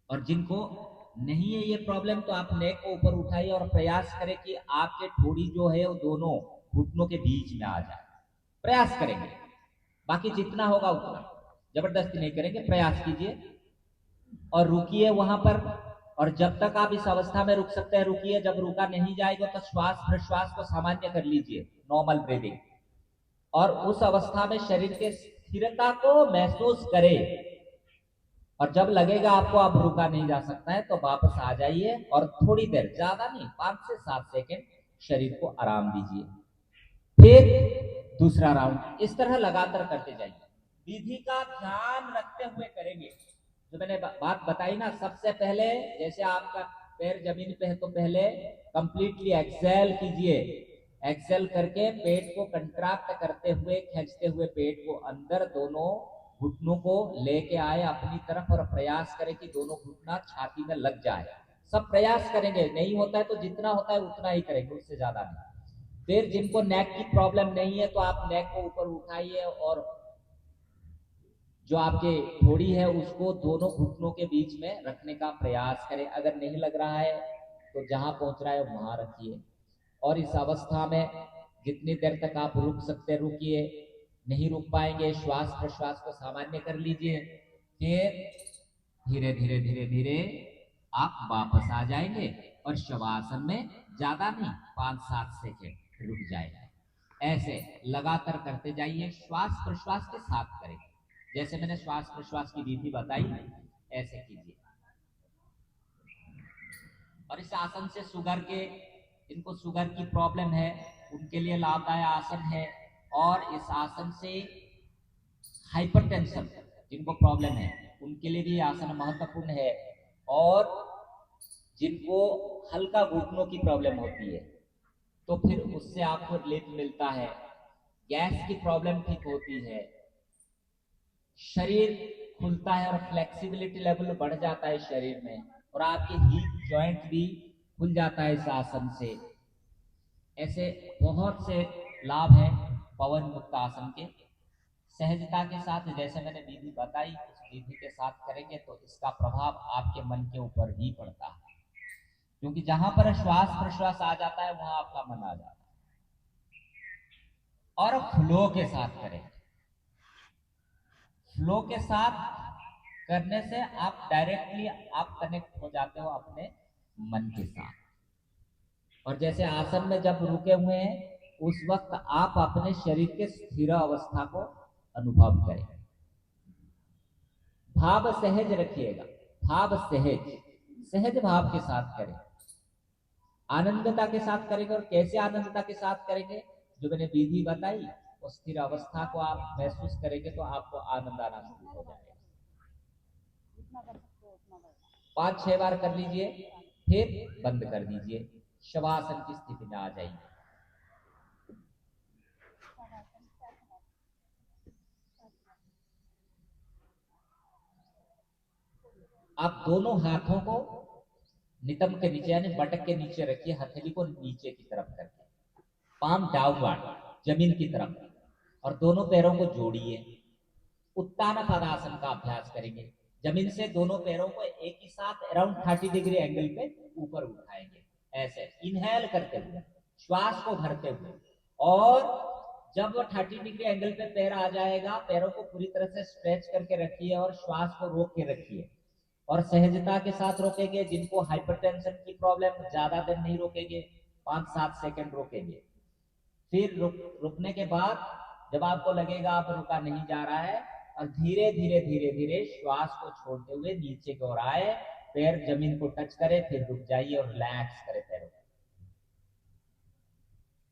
और जिनको नहीं है ये प्रॉब्लम तो आप नेक को ऊपर उठाइए और प्रयास करें कि आपके ठोड़ी जो है वो दोनों घुटनों के बीच में आ जाए। प्रयास करेंगे, बाकी जितना होगा उतना, जबरदस्ती नहीं करेंगे, प्रयास कीजिए और रुकिए वहां पर। और जब तक आप इस अवस्था में रुक सकते हैं रुकिए। जब रुका नहीं जाएगा तो श्वास प्रश्वास को सामान्य कर लीजिए, नॉर्मल ब्रीदिंग। और उस अवस्था में शरीर के स्थिरता को महसूस करें। और जब लगेगा आपको अब रुका नहीं जा सकता है तो वापस आ जाइए और थोड़ी देर, ज्यादा नहीं, 5 से 7 सेकेंड शरीर को आराम दीजिए। फिर दूसरा राउंड, इस तरह लगातार करते जाइए। विधि का ध्यान रखते हुए करेंगे। जो मैंने बात बताई ना, सबसे पहले जैसे आपका पैर जमीन पे है तो पहले कंप्लीटली एक्सेल कीजिए। एक्सेल करके पेट को कंट्रैक्ट करते हुए, खींचते हुए पेट को अंदर, दोनों घुटनों को लेके आए अपनी तरफ और प्रयास करें कि दोनों घुटना छाती में लग जाए। सब प्रयास करेंगे, नहीं होता है तो जितना होता है उतना ही करेंगे, उससे ज्यादा नहीं। फिर जिनको नेक की प्रॉब्लम नहीं है तो आप नेक को ऊपर उठाइए और जो आपके थोड़ी है उसको दोनों घुटनों के बीच में रखने का प्रयास करें। अगर नहीं लग रहा है तो जहां पहुंच रहा है वहां रखिए। और इस अवस्था में जितनी देर तक आप रुक सकते रुकिए, नहीं रुक पाएंगे श्वास प्रश्वास को सामान्य कर लीजिए। फिर धीरे धीरे धीरे धीरे आप वापस आ जाएंगे और शवासन में ज्यादा नहीं 5-7 सेकेंड रुक जाएगा। ऐसे लगातार करते जाइए, श्वास प्रश्वास के साथ करें। जैसे मैंने श्वास प्रश्वास की विधि बताई ऐसे कीजिए। और इस आसन से शुगर के, जिनको शुगर की प्रॉब्लम है उनके लिए लाभदायक आसन है। और इस आसन से हाइपरटेंशन जिनको प्रॉब्लम है उनके लिए भी आसन महत्वपूर्ण है। और जिनको हल्का घुटनों की प्रॉब्लम होती है तो फिर उससे आपको रिलीफ मिलता है। गैस की प्रॉब्लम ठीक होती है, शरीर खुलता है और फ्लेक्सिबिलिटी लेवल बढ़ जाता है शरीर में, और आपके हिप जॉइंट भी खुल जाता है इस आसन से। ऐसे बहुत से लाभ हैं पवन मुक्त आसन के। सहजता के साथ जैसे मैंने विधि बताई उस विधि के साथ करेंगे तो इसका प्रभाव आपके मन के ऊपर ही पड़ता है, क्योंकि जहां पर श्वास प्रश्वास आ जाता है वहां आपका मन आ जाता है। और फ्लो के साथ करें। फ्लो के साथ करने से आप डायरेक्टली आप कनेक्ट हो जाते हो अपने मन के साथ। और जैसे आसन में जब रुके हुए हैं उस वक्त आप अपने शरीर के स्थिर अवस्था को अनुभव करें। भाव सहज रखिएगा, भाव सहज, सहज भाव के साथ करें, आनंदता के साथ करेंगे। और कैसे आनंदता के साथ करेंगे, जो मैंने विधि बताई उस स्थिर अवस्था को आप महसूस करेंगे तो आपको आनंद आना शुरू हो जाएगा। 5-6 बार कर लीजिए, फिर बंद कर दीजिए, शवासन की स्थिति में आ जाइए। आप दोनों हाथों को नितंब के नीचे यानी बटक के नीचे रखिए, हथेली को नीचे की तरफ करके, पाम डाउनवर्ड जमीन की तरफ, और दोनों पैरों को जोड़िए। उत्तान पदासन का अभ्यास करेंगे। जमीन से दोनों पैरों को एक ही साथ अराउंड 30 डिग्री एंगल पे ऊपर उठाएंगे। ऐसे इनहेल करते हुए, श्वास को भरते हुए, और जब वो 30 डिग्री एंगल पे पैर आ जाएगा पैरों को पूरी तरह से स्ट्रेच करके रखिए और श्वास को रोक के रखिए और सहजता के साथ रोकेंगे। जिनको हाइपरटेंशन की प्रॉब्लम ज्यादा देर नहीं रोकेंगे, 5-7 सेकंड रोकेंगे। फिर रुकने के बाद जब आपको लगेगा आप रुका नहीं जा रहा है, और धीरे धीरे धीरे धीरे श्वास को छोड़ते हुए नीचे की ओर आए, पैर जमीन को टच करे, फिर रुक जाइए और रिलैक्स करें पैरों को।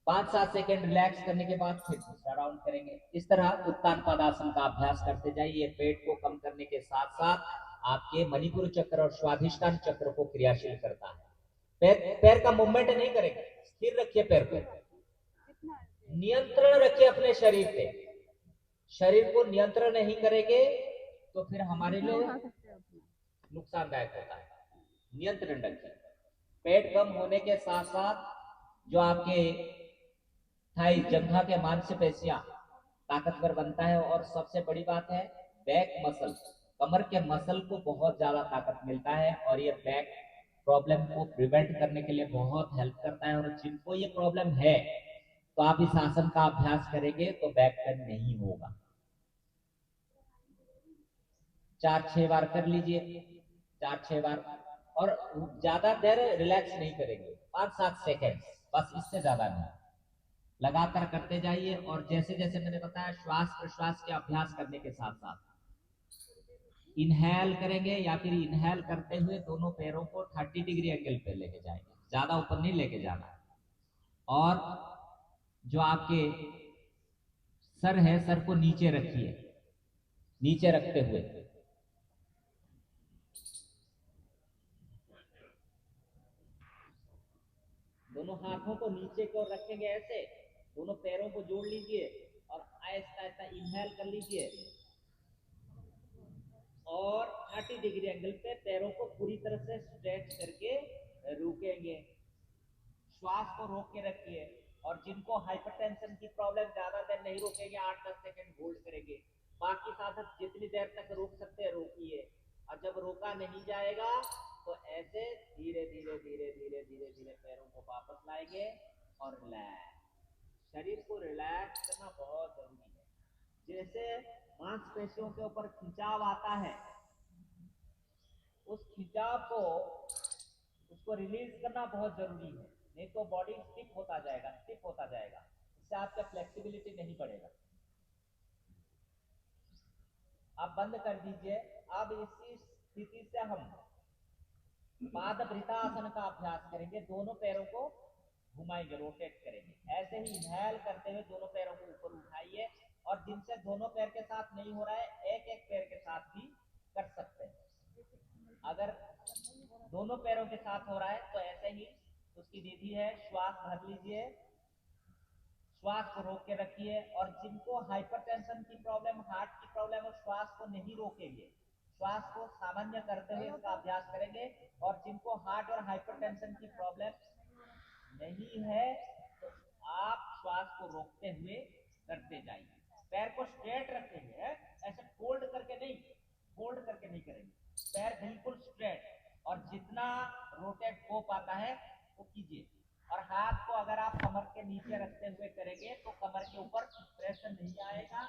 5-7 सेकंड रिलैक्स करने के बाद फिर दूसरा राउंड करेंगे। इस तरह उत्तान पदासन का अभ्यास करते जाइए। पेट को कम करने के साथ साथ आपके मणिपुर चक्र और स्वाधिष्ठान चक्र को क्रियाशील करता है। पैर का मूवमेंट नहीं करेंगे, स्थिर रखिए पैर को, नियंत्रण रखिए अपने शरीर पे। शरीर को नियंत्रण नहीं करेंगे तो फिर हमारे लिए नुकसानदायक होता है। नियंत्रण रखिए। पेट कम होने के साथ साथ जो आपके थाई जंघा के मांसपेशियां ताकतवर बनता है, और सबसे बड़ी बात है बैक मसल, कमर के मसल को बहुत ज्यादा ताकत मिलता है, और ये बैक प्रॉब्लम को प्रिवेंट करने के लिए बहुत हेल्प करता है। और जिनको ये प्रॉब्लम है तो आप इस आसन का अभ्यास करेंगे तो बैक पेन नहीं होगा। 4-6 बार कर लीजिए, 4-6 बार, और ज्यादा देर रिलैक्स नहीं करेंगे, 5-7 सेकेंड बस, इससे ज्यादा नहीं। लगातार करते जाइए। और जैसे जैसे मैंने बताया श्वास प्रश्वास के अभ्यास करने के साथ साथ इनहेल करेंगे, या फिर इनहेल करते हुए दोनों पैरों को 30 डिग्री एंगल पे लेके जाएंगे, ज्यादा ऊपर नहीं लेके जाना। और जो आपके सर है, सर को नीचे रखिए, नीचे रखते हुए दोनों हाथों को नीचे की ओर रखेंगे ऐसे, दोनों पैरों को जोड़ लीजिए और आहिस्ता आहिस्ता इनहेल कर लीजिए और 30 डिग्री एंगल पे पैरों को पूरी तरह से स्ट्रेच करके रुकेंगे। श्वास को रोक के रखिए और जिनको हाइपरटेंशन की प्रॉब्लम ज्यादा देर नहीं रोकेंगे 8-10 सेकंड होल्ड करेंगे। बाकी साधक जितनी देर तक रोक सकते हैं रोकिए और जब रोका नहीं जाएगा तो ऐसे धीरे धीरे धीरे धीरे धीरे धीरे पैरों को वापस लाएंगे और रिलैक्स। शरीर को रिलैक्स करना बहुत जरूरी है। जैसे मांसपेशियों के ऊपर खिंचाव आता है, उस खिंचाव को उसको रिलीज करना बहुत जरूरी है, नहीं तो बॉडी स्टिफ होता जाएगा, इससे आपका फ्लेक्सिबिलिटी नहीं बढ़ेगा। आप बंद कर दीजिए। अब इसी स्थिति से हम पादभृतासन का अभ्यास करेंगे। दोनों पैरों को घुमाएंगे, रोटेट करेंगे। ऐसे ही इनहेल करते हुए दोनों पैरों को ऊपर उठाइए और जिनसे दोनों पैर के साथ नहीं हो रहा है एक एक पैर के साथ भी कर सकते हैं। अगर दोनों पैरों के साथ हो रहा है तो ऐसे ही उसकी विधि है। श्वास भर लीजिए, श्वास को रोक के रखिए और जिनको हाइपरटेंशन की प्रॉब्लम, हार्ट की प्रॉब्लम है, श्वास को नहीं रोकेंगे, श्वास को सामान्य करते हुए इसका अभ्यास करेंगे। और जिनको हार्ट और हाइपरटेंशन की प्रॉब्लम नहीं है तो आप श्वास को रोकते हुए करते जाइए। पैर को स्ट्रेट रखेंगे, ऐसे फोल्ड करके नहीं, फोल्ड करके नहीं करेंगे, पैर बिल्कुल स्ट्रेट और जितना रोटेट हो पाता है वो कीजिए। और हाथ को अगर आप कमर के नीचे रखते हुए करेंगे तो कमर के ऊपर प्रेशर नहीं आएगा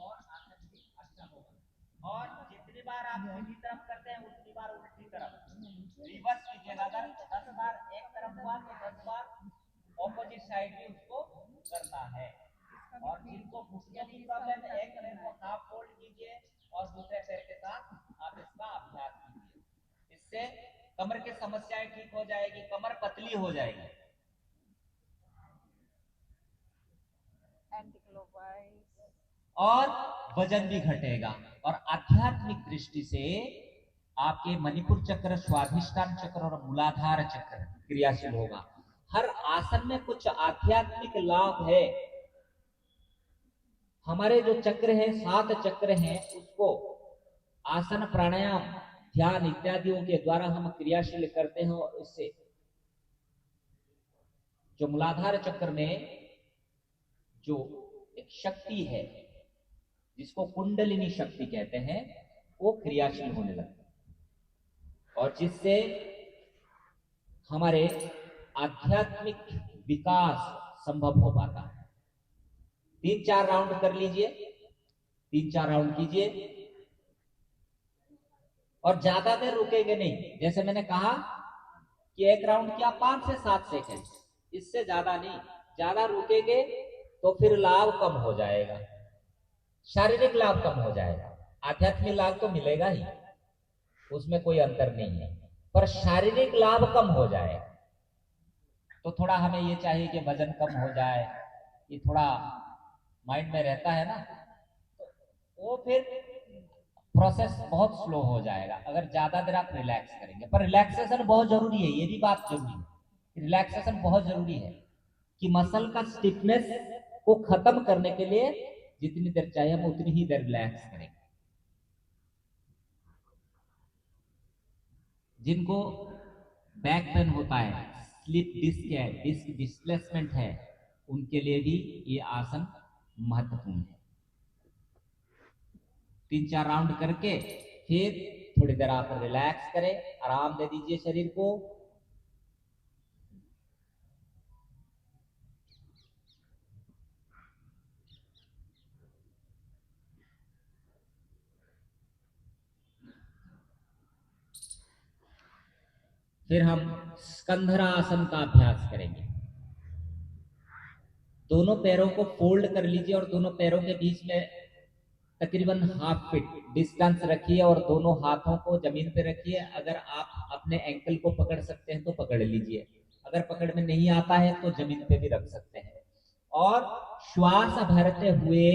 और आसन भी अच्छा होगा। और जितनी बार आप सीधी तरफ करते हैं उतनी बार उल्टी तरफ रिवर्स कीजिएगा। अगर 10 बार एक तरफ हुआ तो 10 बार ऑपोजिट साइड भी उसको करना है। और जिनको घुटने की प्रॉब्लम है एक पैर को हाफ फोल्ड कीजिए और दूसरे पैर के साथ आप इसका अभ्यास कीजिए। इससे कमर की समस्याएं ठीक हो जाएगी, कमर पतली हो जाएगी और वजन भी घटेगा। और आध्यात्मिक दृष्टि से आपके मणिपुर चक्र, स्वाधिष्ठान चक्र और मूलाधार चक्र क्रियाशील होगा। हर आसन में कुछ आध्यात्मिक लाभ है। हमारे जो चक्र है, 7 चक्र हैं, उसको आसन, प्राणायाम, ध्यान इत्यादियों के द्वारा हम क्रियाशील करते हैं और इससे जो मूलाधार चक्र में जो एक शक्ति है जिसको कुंडलिनी शक्ति कहते हैं वो क्रियाशील होने लगता है और जिससे हमारे आध्यात्मिक विकास संभव हो पाता है। 3-4 राउंड कर लीजिए, 3-4 राउंड कीजिए और ज्यादा देर रुकेंगे नहीं। जैसे मैंने कहा कि एक राउंड किया 5 से 7 सेकंड, इससे ज्यादा नहीं। ज्यादा रुकेंगे तो फिर लाभ कम हो जाएगा, शारीरिक लाभ कम हो जाएगा। आध्यात्मिक लाभ तो मिलेगा ही, उसमें कोई अंतर नहीं है, पर शारीरिक लाभ कम हो जाएगा। तो थोड़ा हमें ये चाहिए कि वजन कम हो जाए, ये थोड़ा माइंड में रहता है ना, तो वो फिर प्रोसेस बहुत स्लो हो जाएगा अगर ज्यादा देर आप रिलैक्स करेंगे। पर रिलैक्सेशन बहुत जरूरी है, ये भी बात जरूरी है। रिलैक्सेशन बहुत जरूरी है कि मसल का स्टिफनेस को खत्म करने के लिए जितनी देर चाहिए हम उतनी ही देर रिलैक्स करेंगे। जिनको बैक पेन होता है, स्लिप डिस्क है, डिस्क डिस्प्लेसमेंट है, उनके लिए भी ये आसन महत्वपूर्ण है। 3-4 राउंड करके फिर थोड़ी देर आप रिलैक्स करें, आराम दे दीजिए शरीर को। फिर हम स्कंधरासन का अभ्यास करेंगे। दोनों पैरों को फोल्ड कर लीजिए और दोनों पैरों के बीच में तकरीबन हाफ फीट डिस्टेंस रखिए और दोनों हाथों को जमीन पे रखिए। अगर आप अपने एंकल को पकड़ सकते हैं तो पकड़ लीजिए, अगर पकड़ में नहीं आता है तो जमीन पे भी रख सकते हैं। और श्वास भरते हुए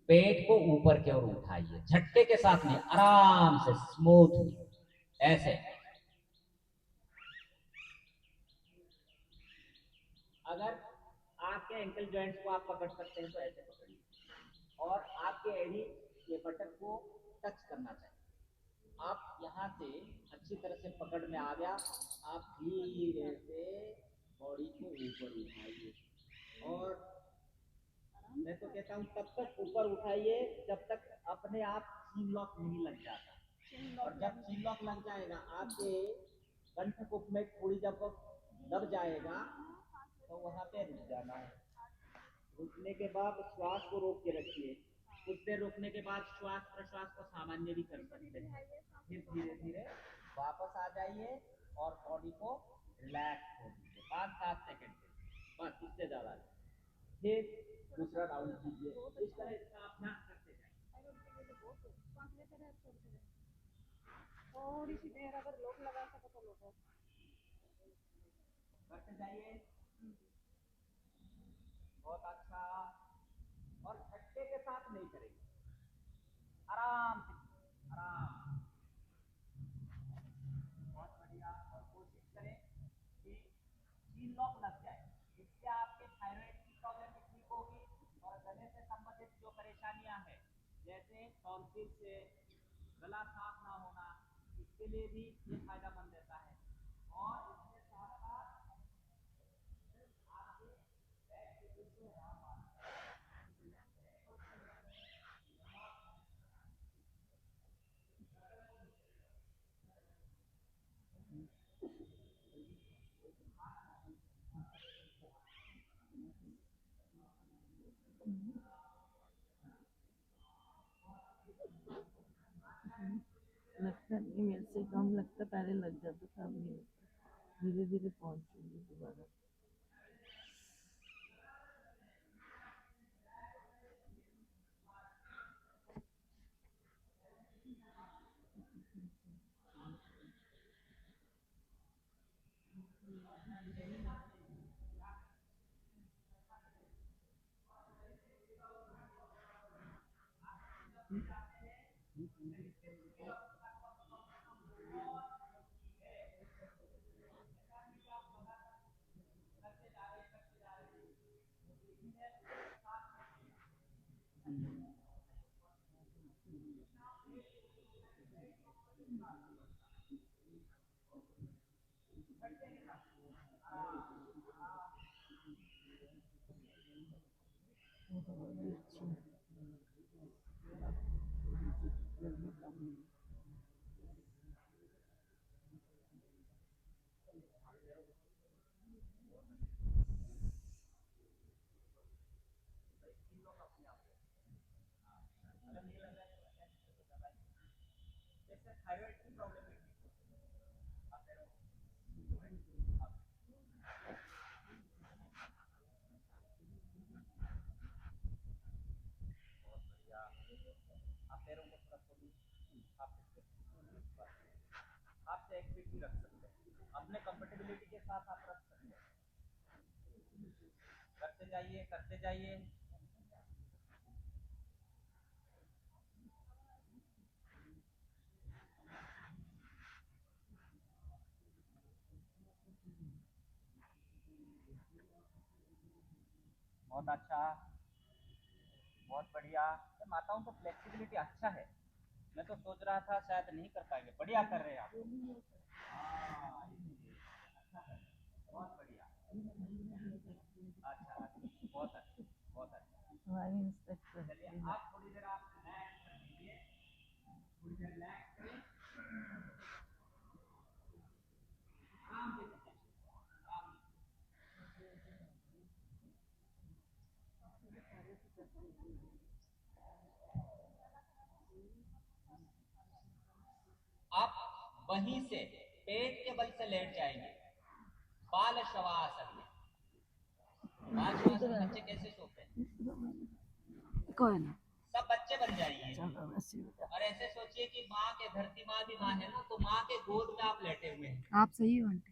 पेट को ऊपर की ओर उठाइए, झटके के साथ नहीं, आराम से स्मूथ ऐसे। अगर आपके एंकल जॉइंट्स को आप पकड़ सकते हैं तो ऐसे पकड़िए और आपके एड़ी ये बटन को टच करना चाहिए। आप यहाँ से अच्छी तरह से पकड़ में आ गया, आप धीरे से बॉडी को ऊपर उठाइए और मैं तो कहता हूँ तब तक ऊपर उठाइए जब तक अपने आप चीन लॉक नहीं लग जाता। और जब चीन लॉक लग जाएगा आपके कंठ कुप में थोड़ी जब दब जाएगा तो वहां पे रुक जाना है। रुकने के बाद श्वास को रोक के रखिए। कुछ देर रुकने के बाद श्वास प्रश्वास को सामान्य भी कर सकते हैं। फिर धीरे धीरे वापस आ जाइए और बॉडी को रिलैक्स कर दीजिए 5-7 सेकंड के लिए, बस इससे ज्यादा नहीं। फिर दूसरा राउंड कीजिए। इस तरह इसका अभ्यास करते जाइए। थोड़ी सी देर अगर लोग लगा सको तो लोग करते जाइए। बहुत अच्छा। और झटके के साथ नहीं करेंगे, आराम से आराम। बहुत बढ़िया। और कोशिश करें कि चीन लॉक लग जाए, इससे आपके थायराइड की प्रॉब्लम भी ठीक होगी और गले से संबंधित जो परेशानियां हैं जैसे टॉन्सिल से गला साफ ना होना, इसके लिए भी ये फायदेमंद रहता है। और इसके साथ साथ आपके बैक के पीछे आराम आता है। लगता नहीं, मेरे से कम लगता, पहले लग जाता था, अब नहीं लगता, धीरे धीरे पहुंचूंगी दोबारा। जैसे थायराइड की प्रॉब्लम है, आप पैरों बहुत बढ़िया। आप पैरों को थोड़ा खोलिए। आप आपसे एक फीट भी रख सकते हैं, अपने कंफर्टेबिलिटी के साथ आप रख सकते हैं। करते जाइए करते जाइए। बहुत अच्छा, बहुत बढ़िया। तो माताओं को फ्लेक्सिबिलिटी अच्छा है। मैं तो सोच रहा था शायद नहीं कर पाएंगे, बढ़िया कर रहे हैं आप। हाँ, अच्छा है, बहुत बढ़िया। अच्छा, बहुत अच्छा, बहुत अच्छा। हमारी इंस्पेक्टर चलिए आप थोड़ी देर आप रिलैक्स कर लीजिए, थोड़ी देर रिलैक्स करें, आराम से कीजिए, आराम से। आप वहीं से पेट के बल से लेट जाएंगे बाल शवासन में। बाल शवासन में बच्चे कैसे सोते हैं? कोई ना, सब बच्चे बन जाइए। चलो वैसे ही और ऐसे सोचिए कि माँ के धरती माँ भी माँ है ना, तो माँ के गोद में आप लेटे हुए हैं। आप सही हो आंटी।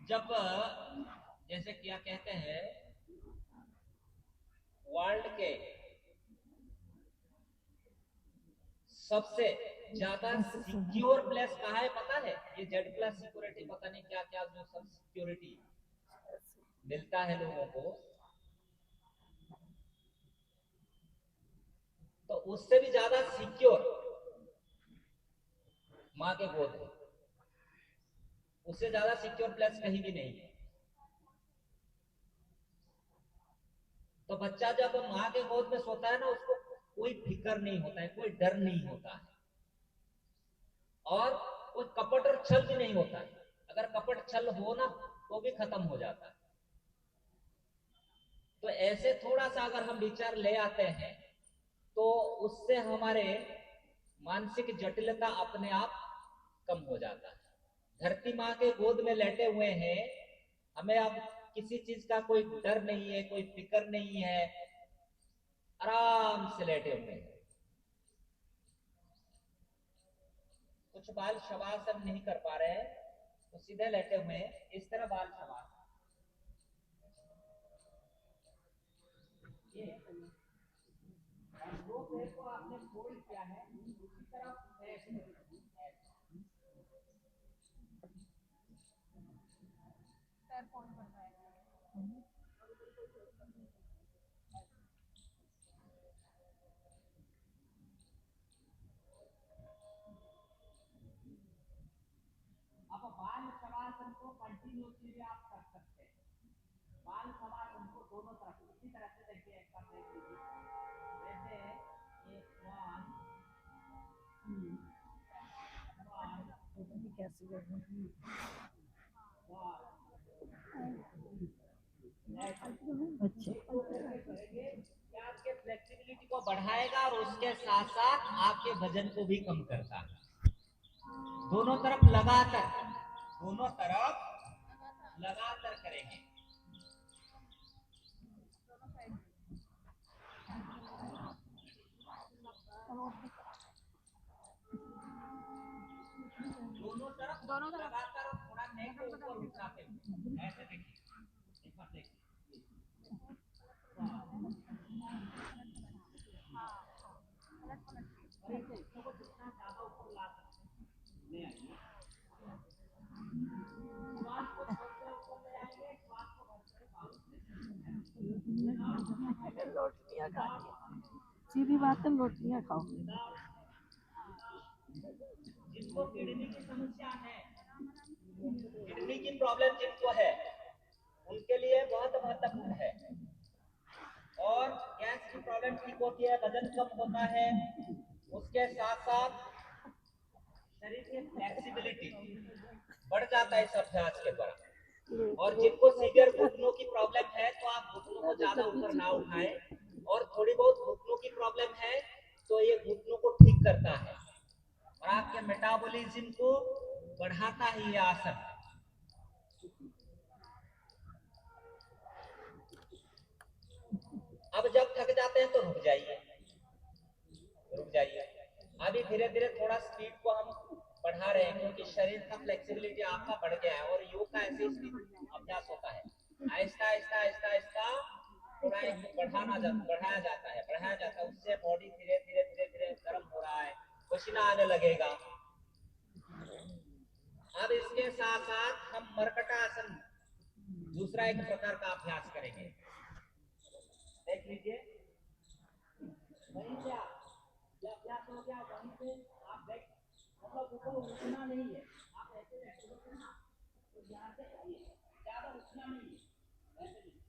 जब जैसे क्या कहते हैं वर्ल्ड के सबसे ज्यादा सिक्योर प्लेस कहाँ है पता है? ये जेड प्लस सिक्योरिटी, पता नहीं क्या क्या जो सब सिक्योरिटी मिलता है लोगों को, तो उससे भी ज्यादा सिक्योर माँ के गोद है। उससे ज्यादा सिक्योर प्लेस कहीं भी नहीं है। तो बच्चा जब माँ के गोद में सोता है ना, उसको कोई फिक्र नहीं होता है, कोई डर नहीं होता है, और कोई कपट और छल भी नहीं होता है। अगर कपट छल हो ना तो भी खत्म हो जाता है। तो ऐसे थोड़ा सा अगर हम विचार ले आते हैं तो उससे हमारे मानसिक जटिलता अपने आप कम हो जाता है। धरती माँ के गोद में लेटे हुए हैं, हमें अब किसी चीज का कोई डर नहीं है, कोई फिक्र नहीं है, आराम से लेटे हुए हैं। कुछ बाल शवासन नहीं कर पा रहे हैं तो सीधे लेटे हुए हैं, इस तरह बाल शवासन। ये दो पैर को आपने फोल्ड किया है, उसी तरफ ऐसे पैर कौन कर रहा है। अब बाल शवासन को कंटिन्यूसली आप कर सकते हैं। बाल शवासन को दोनों तरफ इसी तरह से देखिए, एक बार देख लीजिए, जैसे एक कैसे करना अच्छा आपके फ्लेक्सिबिलिटी को बढ़ाएगा और उसके साथ साथ आपके वजन को भी कम करता है। दोनों तरफ लगातार, दोनों तरफ लगातार करेंगे। दोनों तरफ लगातार और थोड़ा नेक को ऊपर उठाते हुए ऐसे देखिए, एक बार देखिए। जितना ज्यादा ऊपर ला सकते ले आइए, श्वास को छोड़कर ऊपर ले आइए, श्वास को भरकर रोटियां खा सीधी बात है, रोटियां खाओ। जिनको किडनी की समस्या है, किडनी की प्रॉब्लम जिनको है, उनके लिए बहुत महत्वपूर्ण है। और गैस की प्रॉब्लम ठीक होती है, वजन कम होता है, उसके साथ साथ शरीर की फ्लेक्सिबिलिटी बढ़ जाता है इस अभ्यास के द्वारा। और जिनको सीवियर घुटनों की प्रॉब्लम है तो आप घुटनों को ज्यादा ऊपर ना उठाएं, और थोड़ी बहुत घुटनों की प्रॉब्लम है तो ये घुटनों को ठीक करता है और आपके मेटाबॉलिज्म को बढ़ाता है ये आसन। अब जब थक जाते हैं तो रुक जाइए, रुक जाइए। अभी धीरे धीरे थोड़ा स्पीड को हम बढ़ा रहे हैं, क्योंकि शरीर का फ्लेक्सिबिलिटी आपका बढ़ गया है और योग का ऐसे अभ्यास होता है, आहिस्ता आहिस्ता आहिस्ता आहिस्ता थोड़ा एक बढ़ाया जाता है। उससे बॉडी धीरे धीरे धीरे धीरे गर्म हो रहा है, पसीना आने लगेगा। अब इसके साथ साथ हम मरकटा आसन, दूसरा एक प्रकार का अभ्यास करेंगे। देख लीजिए, वहीं से अभ्यास हो गया, वहीं से आप बैठ, मतलब ऊपर उठना नहीं है, आप ऐसे बैठे ना, तो यहाँ से ज्यादा उठना नहीं है, ऐसे नहीं।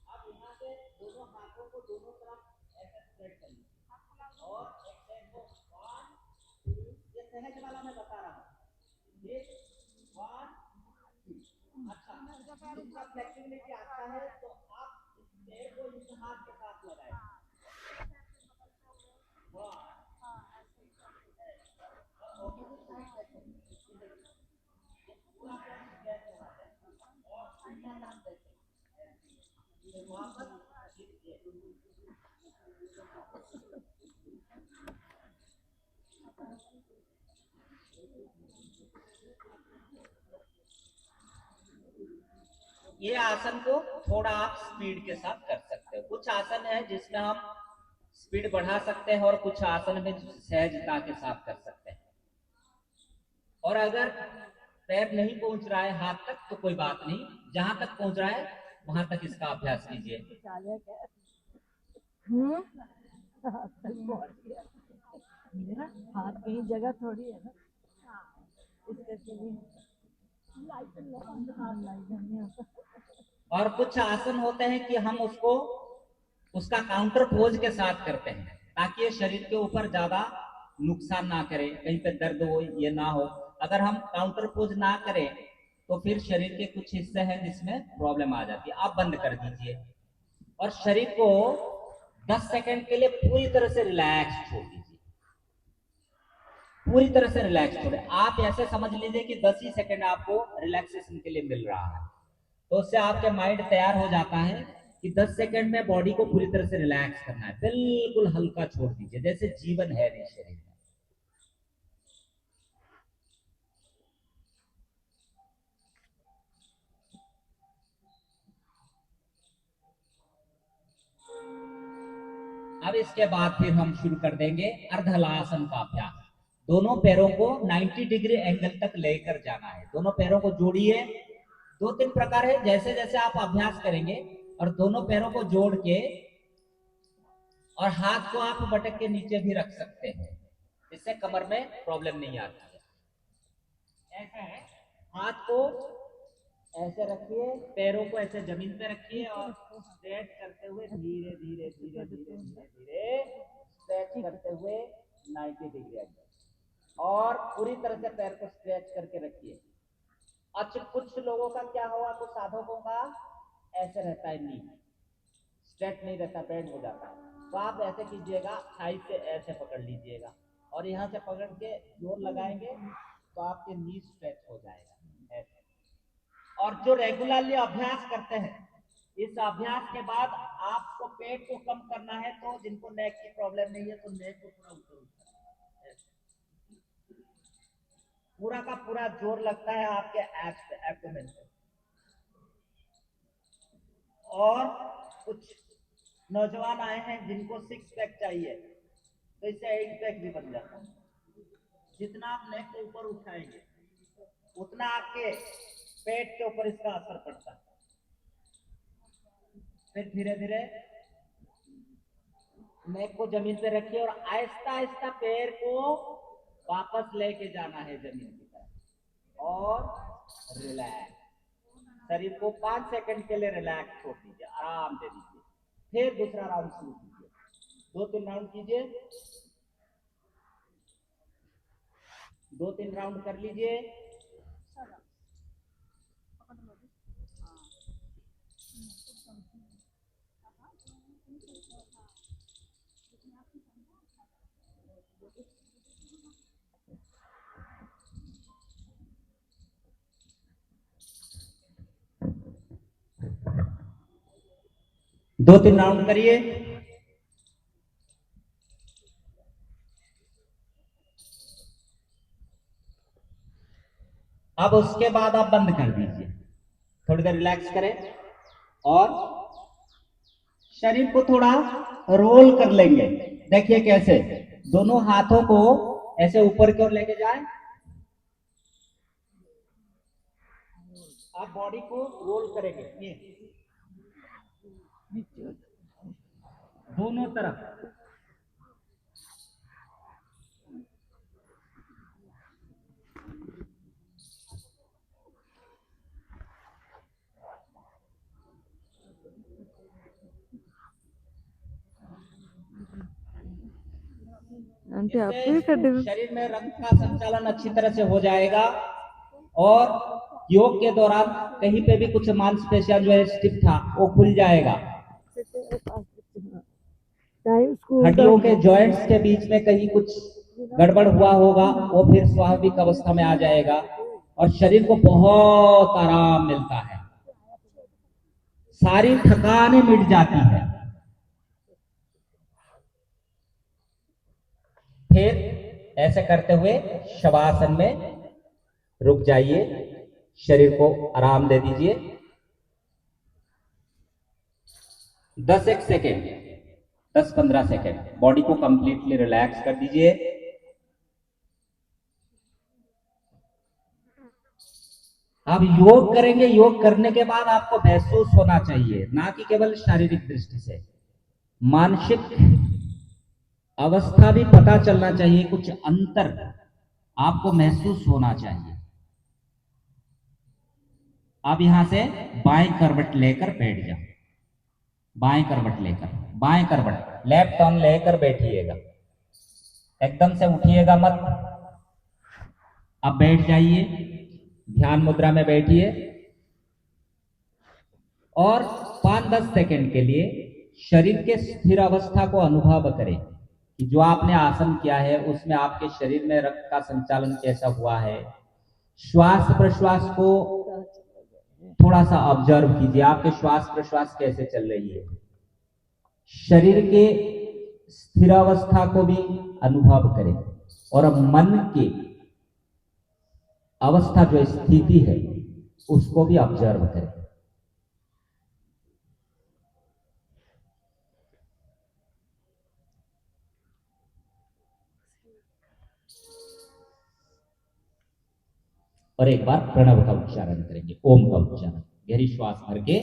आप यहाँ से दोनों हाथों को दोनों तरफ ऐसे स्प्रेड करिए और एक्सटेंड को 1 2, ये सहज वाला मैं बता रहा हूँ, ये 1 2। अच्छा, जिसका फ्लेक्सिबिलिटी आता है तो आप इस पैर को इस हाथ के साथ लगाएं। ये आसन को थोड़ा आप स्पीड के साथ कर सकते हो। कुछ आसन है जिसमें हम स्पीड बढ़ा सकते हैं और कुछ आसन में सहजता के साथ कर सकते हैं। और अगर पैर नहीं पहुंच रहा है हाथ तक तो कोई बात नहीं, जहां तक पहुंच रहा है वहां तक इसका अभ्यास कीजिए। चालिया क्या हाथ तक पहुंच गया। मेरा हाथ कहीं जगह थोड़ी है ना इसके लिए लाइट नहीं होता। और कुछ आसन होते हैं कि हम उसको उसका काउंटर पोज के साथ करते हैं ताकि ये शरीर के ऊपर ज्यादा नुकसान ना करे, कहीं पे दर्द हो ये ना हो। अगर हम काउंटर पोज ना करें तो फिर शरीर के कुछ हिस्से हैं जिसमें प्रॉब्लम आ जाती है। आप बंद कर दीजिए और शरीर को 10 सेकंड के लिए पूरी तरह से रिलैक्स छोड़ दीजिए। पूरी तरह से रिलैक्स छोड़े। आप ऐसे समझ लीजिए कि 10 ही सेकंड आपको रिलैक्सेशन के लिए मिल रहा है, तो उससे आपके माइंड तैयार हो जाता है कि 10 सेकंड में बॉडी को पूरी तरह से रिलैक्स करना है। बिल्कुल हल्का छोड़ दीजिए, जैसे जीवन है नहीं शरीर में। अब इसके बाद फिर हम शुरू कर देंगे अर्धहलासन का अभ्यास। दोनों पैरों को 90 डिग्री एंगल तक लेकर जाना है। दोनों पैरों को जोड़िए। 2-3 प्रकार है, जैसे जैसे आप अभ्यास करेंगे और दोनों पैरों को जोड़ के और हाथ को आप बटक के नीचे भी रख सकते हैं, इससे कमर में प्रॉब्लम नहीं आती है। ऐसा है, हाथ को ऐसे रखिए, पैरों को ऐसे जमीन पे रखिए और स्ट्रेच करते हुए धीरे धीरे धीरे धीरे धीरे धीरे स्ट्रेच करते हुए 90 डिग्री एंगल और पूरी तरह से पैर को स्ट्रेच करके रखिए। अच्छा, कुछ लोगों का क्या होगा, कुछ साधकों का ऐसे रहता है, नी स्ट्रेच नहीं रहता, बेंड हो जाता है। तो आप ऐसे कीजिएगा, थाई से ऐसे पकड़ लीजिएगा और यहाँ से पकड़ के जोर लगाएंगे तो आपके नी स्ट्रेच हो जाएगा ऐसे। और जो रेगुलरली अभ्यास करते हैं, इस अभ्यास के बाद आपको पेट को कम करना है, तो जिनको नेक की प्रॉब्लम नहीं है तो नेक को थोड़ा ऊपर उठाना है। पूरा का पूरा जोर लगता है आपके एब्स पे, एब्डोमेन पे। और कुछ नौजवान आए हैं जिनको 6 पैक चाहिए, तो इससे 8 पैक भी बन जाता है। जितना आप नेक को ऊपर उठाएंगे उतना आपके पेट के ऊपर इसका असर पड़ता है। फिर धीरे धीरे नेक को जमीन पे रखिए और आहिस्ता आहिस्ता पैर को वापस लेके जाना है जमीन की तरफ और रिलैक्स। शरीर को 5 सेकंड के लिए रिलैक्स छोड़ दीजिए, आराम दे दीजिए। फिर दूसरा राउंड शुरू कीजिए। 2-3 राउंड कीजिए, 2-3 राउंड कर लीजिए। दो तीन राउंड करिए। अब उसके बाद आप बंद कर दीजिए, थोड़ी देर रिलैक्स करें और शरीर को थोड़ा रोल कर लेंगे। देखिए कैसे, दोनों हाथों को ऐसे ऊपर की ओर लेके जाए। आप बॉडी को रोल करेंगे, ये दोनों तरफ। आंटी आपको भी कर देगा। शरीर में रक्त का संचालन अच्छी तरह से हो जाएगा और योग के दौरान कहीं पे भी कुछ मांसपेशियां जो है स्टिफ था वो खुल जाएगा। हड्डियों के जॉइंट्स के बीच में कहीं कुछ गड़बड़ हुआ होगा वो फिर स्वाभाविक अवस्था में आ जाएगा और शरीर को बहुत आराम मिलता है, सारी थकानें मिट जाती है। फिर ऐसे करते हुए शवासन में रुक जाइए, शरीर को आराम दे दीजिए। 10 सेकेंड, 10-15 सेकेंड बॉडी को कंप्लीटली रिलैक्स कर दीजिए। आप योग करेंगे, योग करने के बाद आपको महसूस होना चाहिए, ना कि केवल शारीरिक दृष्टि से, मानसिक अवस्था भी पता चलना चाहिए, कुछ अंतर आपको महसूस होना चाहिए। अब यहां से बाएं करवट लेकर बैठ जाओ, बाएं करवट लेकर, बाएं करवट लेफ्ट टर्न लेकर बैठिएगा, एकदम से उठिएगा मत। अब बैठ जाइए, ध्यान मुद्रा में बैठिए और 5-10 सेकंड के लिए शरीर के स्थिर अवस्था को अनुभव करें कि जो आपने आसन किया है उसमें आपके शरीर में रक्त का संचालन कैसा हुआ है। श्वास प्रश्वास को थोड़ा सा ऑब्जर्व कीजिए, आपके श्वास प्रश्वास कैसे चल रही है। शरीर के स्थिर अवस्था को भी अनुभव करें और अब मन की अवस्था जो स्थिति है उसको भी ऑब्जर्व करें। और एक बार प्रणव का उच्चारण करेंगे, ओम का उच्चारण, गहरी श्वास भर के